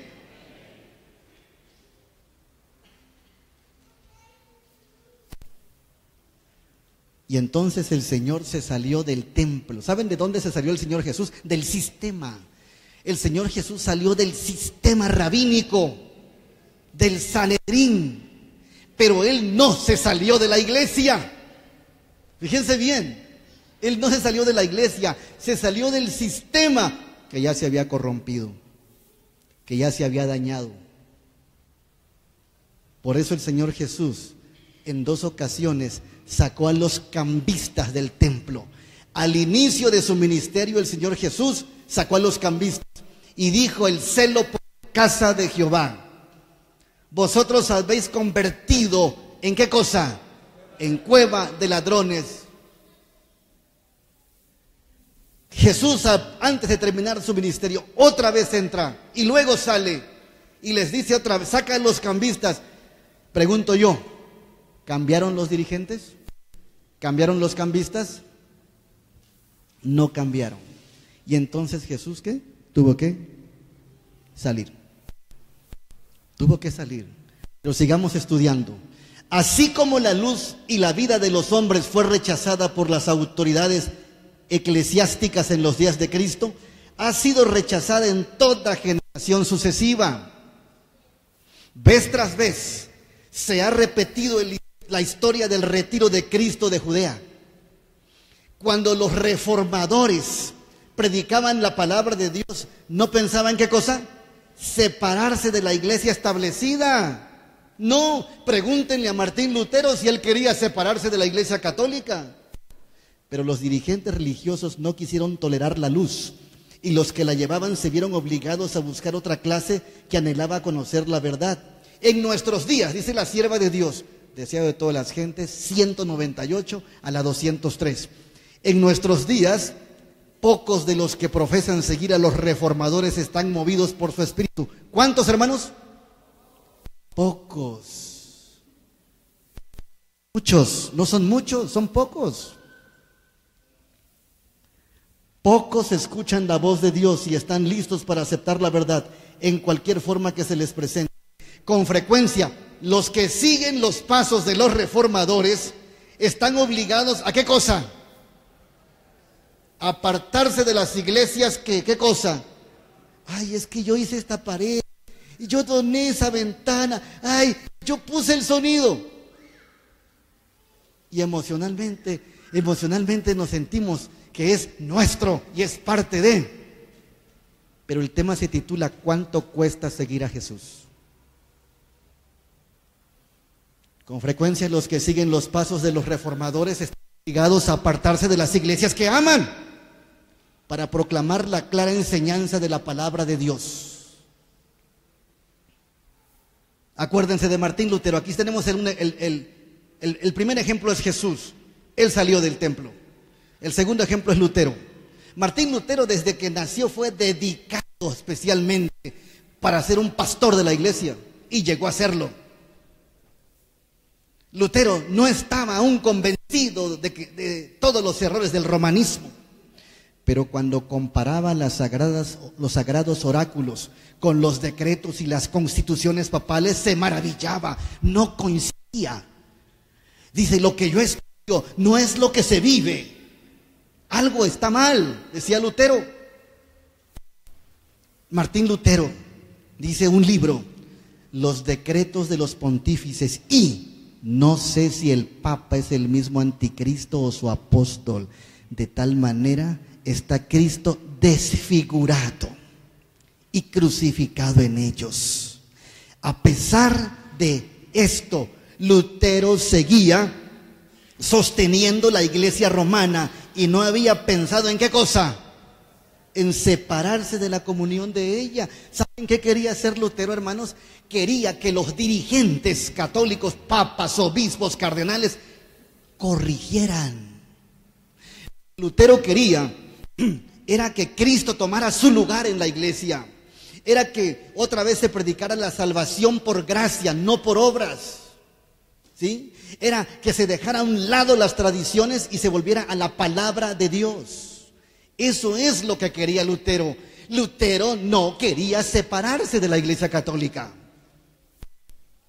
[SPEAKER 3] Y entonces el Señor se salió del templo. ¿Saben de dónde se salió el Señor Jesús? Del sistema. El Señor Jesús salió del sistema rabínico, del Sanedrín. Pero Él no se salió de la iglesia. Fíjense bien. Él no se salió de la iglesia, se salió del sistema que ya se había corrompido, que ya se había dañado. Por eso el Señor Jesús en 2 ocasiones sacó a los cambistas del templo. Al inicio de su ministerio el Señor Jesús sacó a los cambistas y dijo: el celo por la casa de Jehová, vosotros habéis convertido ¿en qué cosa? En cueva de ladrones. Jesús, antes de terminar su ministerio, otra vez entra y luego sale y les dice otra vez, saca a los cambistas. Pregunto yo, ¿cambiaron los dirigentes? ¿Cambiaron los cambistas? No cambiaron. Y entonces Jesús, ¿qué? Tuvo que salir. Tuvo que salir. Pero sigamos estudiando. Así como la luz y la vida de los hombres fue rechazada por las autoridades eclesiásticas en los días de Cristo, ha sido rechazada en toda generación sucesiva. Vez tras vez se ha repetido la historia del retiro de Cristo de Judea. Cuando los reformadores predicaban la palabra de Dios, ¿no pensaban qué cosa? Separarse de la iglesia establecida. No, pregúntenle a Martín Lutero si él quería separarse de la iglesia católica. Pero los dirigentes religiosos no quisieron tolerar la luz, y los que la llevaban se vieron obligados a buscar otra clase que anhelaba conocer la verdad. En nuestros días, dice la sierva de Dios, deseado de todas las gentes, 198 a la 203. En nuestros días, pocos de los que profesan seguir a los reformadores están movidos por su espíritu. ¿Cuántos, hermanos? Pocos. Muchos, no son muchos, son pocos. Pocos escuchan la voz de Dios y están listos para aceptar la verdad en cualquier forma que se les presente. Con frecuencia, los que siguen los pasos de los reformadores están obligados a ¿qué cosa? Apartarse de las iglesias que, ¿qué cosa? Ay, es que yo hice esta pared, y yo doné esa ventana, ay, yo puse el sonido. Y emocionalmente nos sentimos que es nuestro y es parte de. Pero el tema se titula ¿cuánto cuesta seguir a Jesús? Con frecuencia los que siguen los pasos de los reformadores están obligados a apartarse de las iglesias que aman para proclamar la clara enseñanza de la palabra de Dios. Acuérdense de Martín Lutero. Aquí tenemos el primer ejemplo es Jesús. Él salió del templo. El segundo ejemplo es Lutero. Martín Lutero desde que nació fue dedicado especialmente para ser un pastor de la iglesia y llegó a serlo. Lutero no estaba aún convencido de todos los errores del romanismo, pero cuando comparaba los sagrados oráculos con los decretos y las constituciones papales, se maravillaba, no coincidía. Dice, lo que yo estudio no es lo que se vive. Algo está mal, decía Lutero. Martín Lutero dice un libro, Los decretos de los pontífices, y no sé si el Papa es el mismo anticristo o su apóstol. De tal manera está Cristo desfigurado y crucificado en ellos. A pesar de esto, Lutero seguía sosteniendo la iglesia romana y no había pensado en qué cosa, en separarse de la comunión de ella. ¿Saben qué quería hacer Lutero, hermanos? Quería que los dirigentes católicos, papas, obispos, cardenales, corrigieran. Lutero quería era que Cristo tomara su lugar en la iglesia. Era que otra vez se predicara la salvación por gracia, no por obras. ¿Sí? Era que se dejara a un lado las tradiciones y se volviera a la palabra de Dios. Eso es lo que quería Lutero. Lutero no quería separarse de la iglesia católica.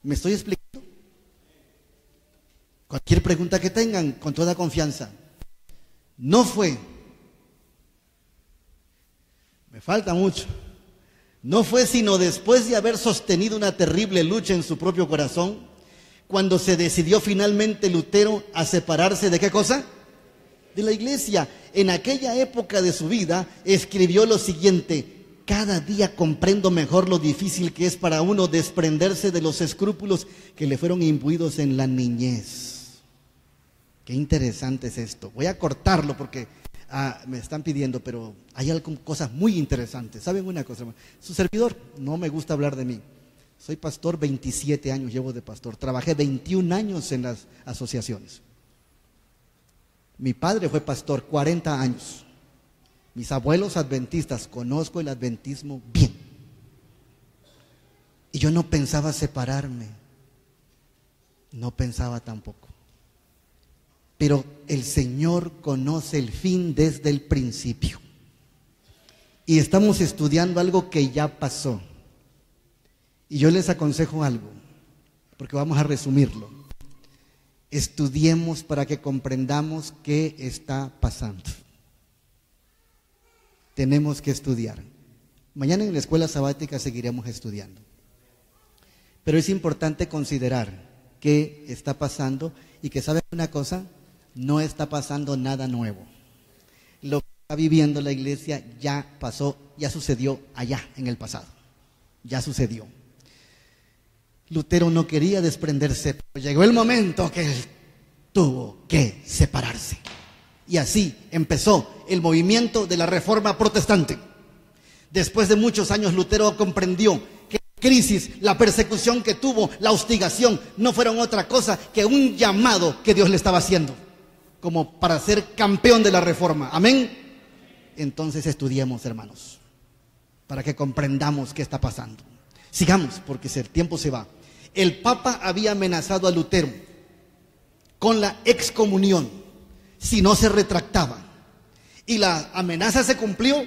[SPEAKER 3] ¿Me estoy explicando? Cualquier pregunta que tengan, con toda confianza. No fue, me falta mucho, no fue sino después de haber sostenido una terrible lucha en su propio corazón, cuando se decidió finalmente Lutero a separarse ¿de qué cosa? De la iglesia. En aquella época de su vida escribió lo siguiente: cada día comprendo mejor lo difícil que es para uno desprenderse de los escrúpulos que le fueron imbuidos en la niñez. Qué interesante es esto. Voy a cortarlo porque me están pidiendo, pero hay cosas muy interesantes. ¿Saben una cosa? Su servidor, no me gusta hablar de mí. Soy pastor, 27 años llevo de pastor. Trabajé 21 años en las asociaciones. Mi padre fue pastor 40 años. Mis abuelos adventistas, conozco el adventismo bien. Y yo no pensaba separarme. No pensaba tampoco. Pero el Señor conoce el fin desde el principio. Y estamos estudiando algo que ya pasó. Y yo les aconsejo algo, porque vamos a resumirlo. Estudiemos para que comprendamos qué está pasando. Tenemos que estudiar. Mañana en la escuela sabática seguiremos estudiando. Pero es importante considerar qué está pasando y que, ¿saben una cosa? No está pasando nada nuevo. Lo que está viviendo la iglesia ya pasó, ya sucedió allá en el pasado. Ya sucedió. Lutero no quería desprenderse, pero llegó el momento que él tuvo que separarse. Y así empezó el movimiento de la Reforma Protestante. Después de muchos años, Lutero comprendió que la crisis, la persecución que tuvo, la hostigación, no fueron otra cosa que un llamado que Dios le estaba haciendo, como para ser campeón de la Reforma. Amén. Entonces estudiemos, hermanos, para que comprendamos qué está pasando. Sigamos, porque el tiempo se va. El Papa había amenazado a Lutero con la excomunión si no se retractaba. Y la amenaza se cumplió.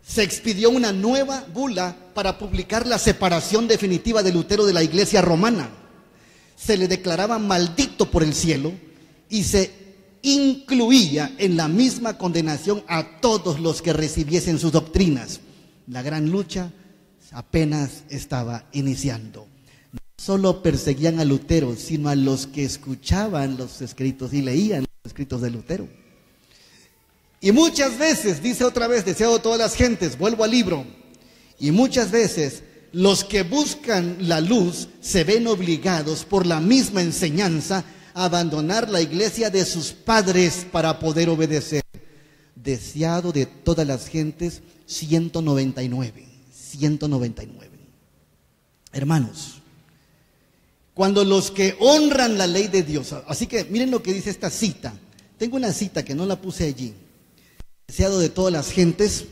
[SPEAKER 3] Se expidió una nueva bula para publicar la separación definitiva de Lutero de la Iglesia romana. Se le declaraba maldito por el cielo y se incluía en la misma condenación a todos los que recibiesen sus doctrinas. La gran lucha apenas estaba iniciando. No solo perseguían a Lutero, sino a los que escuchaban los escritos y leían los escritos de Lutero. Y muchas veces, dice otra vez, deseado todas las gentes, vuelvo al libro, y muchas veces los que buscan la luz se ven obligados por la misma enseñanza a abandonar la iglesia de sus padres para poder obedecer. Deseado de todas las gentes, 199. Hermanos, cuando los que honran la ley de Dios, así que miren lo que dice esta cita. Tengo una cita que no la puse allí. Deseado de todas las gentes,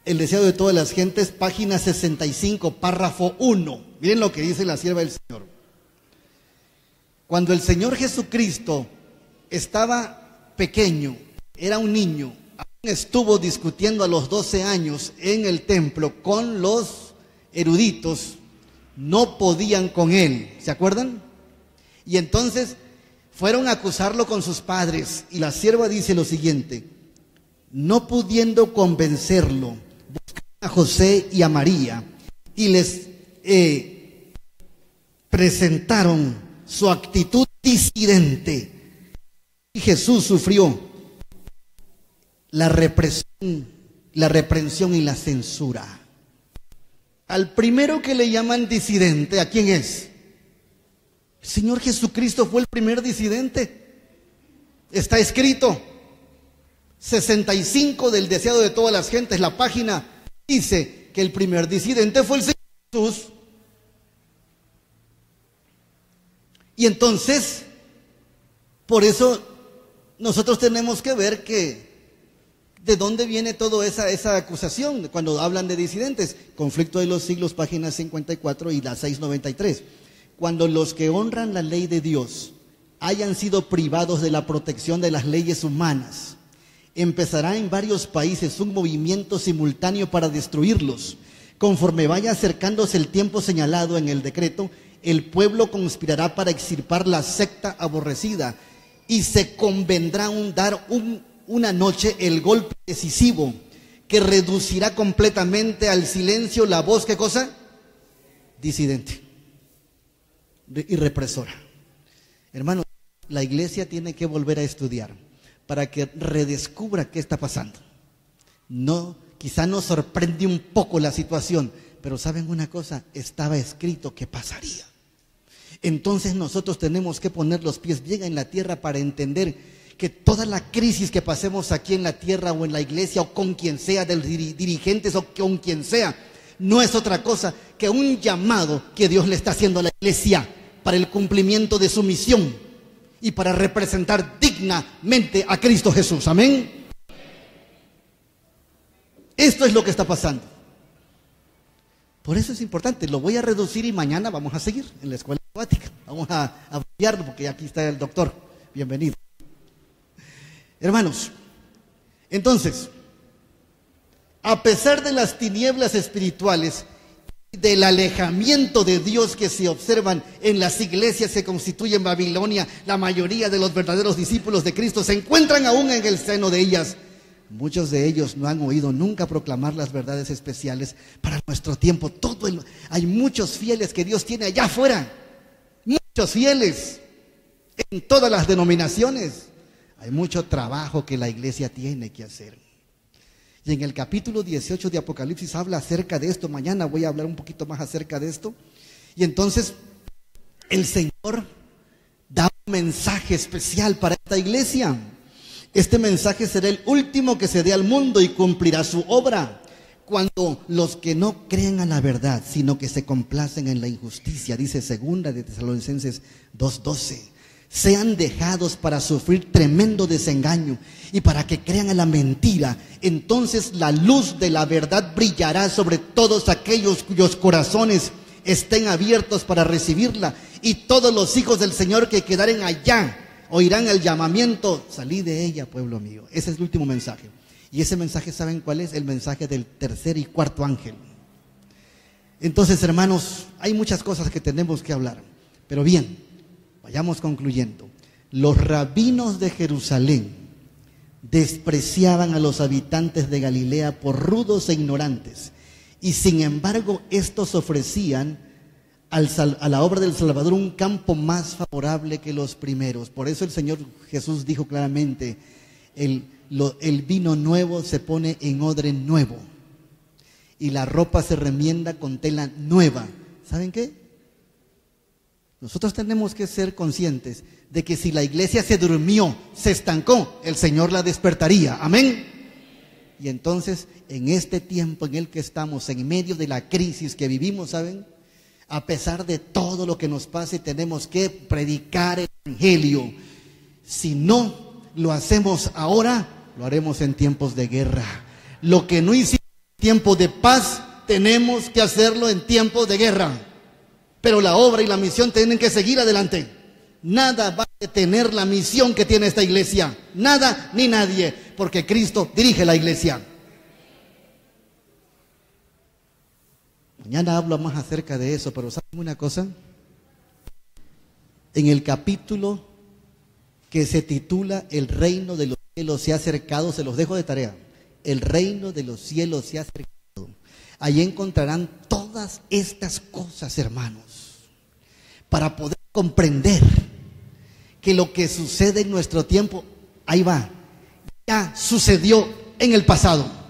[SPEAKER 3] el deseado de todas las gentes, página 65, párrafo 1. Miren lo que dice la sierva del Señor. Cuando el Señor Jesucristo estaba pequeño, era un niño, estuvo discutiendo a los 12 años en el templo con los eruditos, no podían con él, ¿se acuerdan? Y entonces fueron a acusarlo con sus padres, y la sierva dice lo siguiente: no pudiendo convencerlo, buscaron a José y a María y les presentaron su actitud disidente, y Jesús sufrió la reprensión y la censura. Al primero que le llaman disidente, ¿a quién es? El Señor Jesucristo fue el primer disidente. Está escrito 65 del deseado de todas las gentes, la página dice que el primer disidente fue el Señor Jesús. Y entonces, por eso nosotros tenemos que ver que ¿de dónde viene toda esa acusación cuando hablan de disidentes? Conflicto de los siglos, páginas 54 y la 693. Cuando los que honran la ley de Dios hayan sido privados de la protección de las leyes humanas, empezará en varios países un movimiento simultáneo para destruirlos. Conforme vaya acercándose el tiempo señalado en el decreto, el pueblo conspirará para extirpar la secta aborrecida y se convendrá dar una noche el golpe decisivo que reducirá completamente al silencio la voz, ¿qué cosa? Disidente y represora. Hermanos, la iglesia tiene que volver a estudiar para que redescubra qué está pasando. No, quizá nos sorprende un poco la situación, pero ¿saben una cosa? Estaba escrito que pasaría. Entonces nosotros tenemos que poner los pies bien en la tierra para entender que toda la crisis que pasemos aquí en la tierra o en la iglesia o con quien sea, de los dirigentes o con quien sea, no es otra cosa que un llamado que Dios le está haciendo a la iglesia para el cumplimiento de su misión y para representar dignamente a Cristo Jesús. Amén. Esto es lo que está pasando. Por eso es importante. Lo voy a reducir y mañana vamos a seguir en la escuela sabática. Vamos a porque aquí está el doctor. Bienvenido. Hermanos, entonces, a pesar de las tinieblas espirituales, del alejamiento de Dios que se observan en las iglesias que constituyen Babilonia, la mayoría de los verdaderos discípulos de Cristo se encuentran aún en el seno de ellas. Muchos de ellos no han oído nunca proclamar las verdades especiales para nuestro tiempo. Hay muchos fieles que Dios tiene allá afuera, muchos fieles en todas las denominaciones. Hay mucho trabajo que la iglesia tiene que hacer. Y en el capítulo 18 de Apocalipsis habla acerca de esto. Mañana voy a hablar un poquito más acerca de esto. Y entonces el Señor da un mensaje especial para esta iglesia. Este mensaje será el último que se dé al mundo y cumplirá su obra. Cuando los que no creen a la verdad, sino que se complacen en la injusticia, dice segunda de Tesalonicenses 2:12, sean dejados para sufrir tremendo desengaño y para que crean a la mentira. Entonces la luz de la verdad brillará sobre todos aquellos cuyos corazones estén abiertos para recibirla, y todos los hijos del Señor que quedaren allá oirán el llamamiento: salí de ella, pueblo mío. Ese es el último mensaje. Y ese mensaje, ¿saben cuál es? El mensaje del tercer y cuarto ángel. Entonces, hermanos, hay muchas cosas que tenemos que hablar, pero bien, vayamos concluyendo. Los rabinos de Jerusalén despreciaban a los habitantes de Galilea por rudos e ignorantes, y sin embargo estos ofrecían a la obra del Salvador un campo más favorable que los primeros. Por eso el Señor Jesús dijo claramente: el vino nuevo se pone en odre nuevo y la ropa se remienda con tela nueva. ¿Saben qué? Nosotros tenemos que ser conscientes de que si la iglesia se durmió, se estancó, el Señor la despertaría. Amén. Y entonces, en este tiempo en el que estamos, en medio de la crisis que vivimos, ¿saben? A pesar de todo lo que nos pase, tenemos que predicar el evangelio. Si no lo hacemos ahora, lo haremos en tiempos de guerra. Lo que no hicimos en tiempos de paz, tenemos que hacerlo en tiempos de guerra. Pero la obra y la misión tienen que seguir adelante. Nada va a detener la misión que tiene esta iglesia. Nada ni nadie, porque Cristo dirige la iglesia. Mañana hablo más acerca de eso, pero ¿saben una cosa? En el capítulo que se titula El reino de los cielos se ha acercado, se los dejo de tarea. El reino de los cielos se ha acercado. Allí encontrarán todas estas cosas, hermanos, para poder comprender que lo que sucede en nuestro tiempo, ahí va, ya sucedió en el pasado.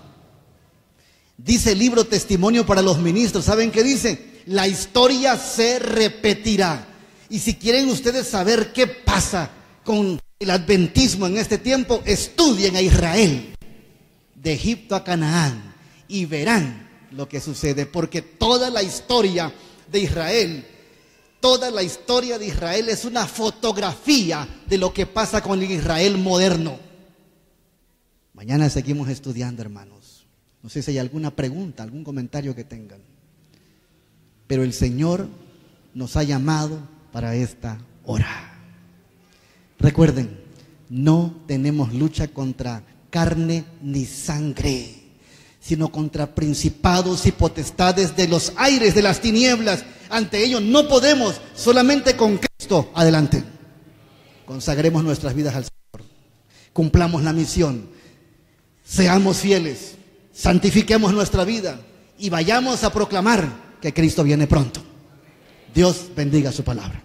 [SPEAKER 3] Dice el libro Testimonio para los Ministros, ¿saben qué dice? La historia se repetirá. Y si quieren ustedes saber qué pasa con el adventismo en este tiempo, estudien a Israel, de Egipto a Canaán, y verán lo que sucede, porque toda la historia de Israel, toda la historia de Israel es una fotografía de lo que pasa con el Israel moderno. Mañana seguimos estudiando, hermanos. No sé si hay alguna pregunta, algún comentario que tengan. Pero el Señor nos ha llamado para esta hora. Recuerden, no tenemos lucha contra carne ni sangre, sino contra principados y potestades de los aires, de las tinieblas. Ante ellos no podemos, solamente con Cristo adelante. Consagremos nuestras vidas al Señor, cumplamos la misión, seamos fieles, santifiquemos nuestra vida y vayamos a proclamar que Cristo viene pronto. Dios bendiga su palabra.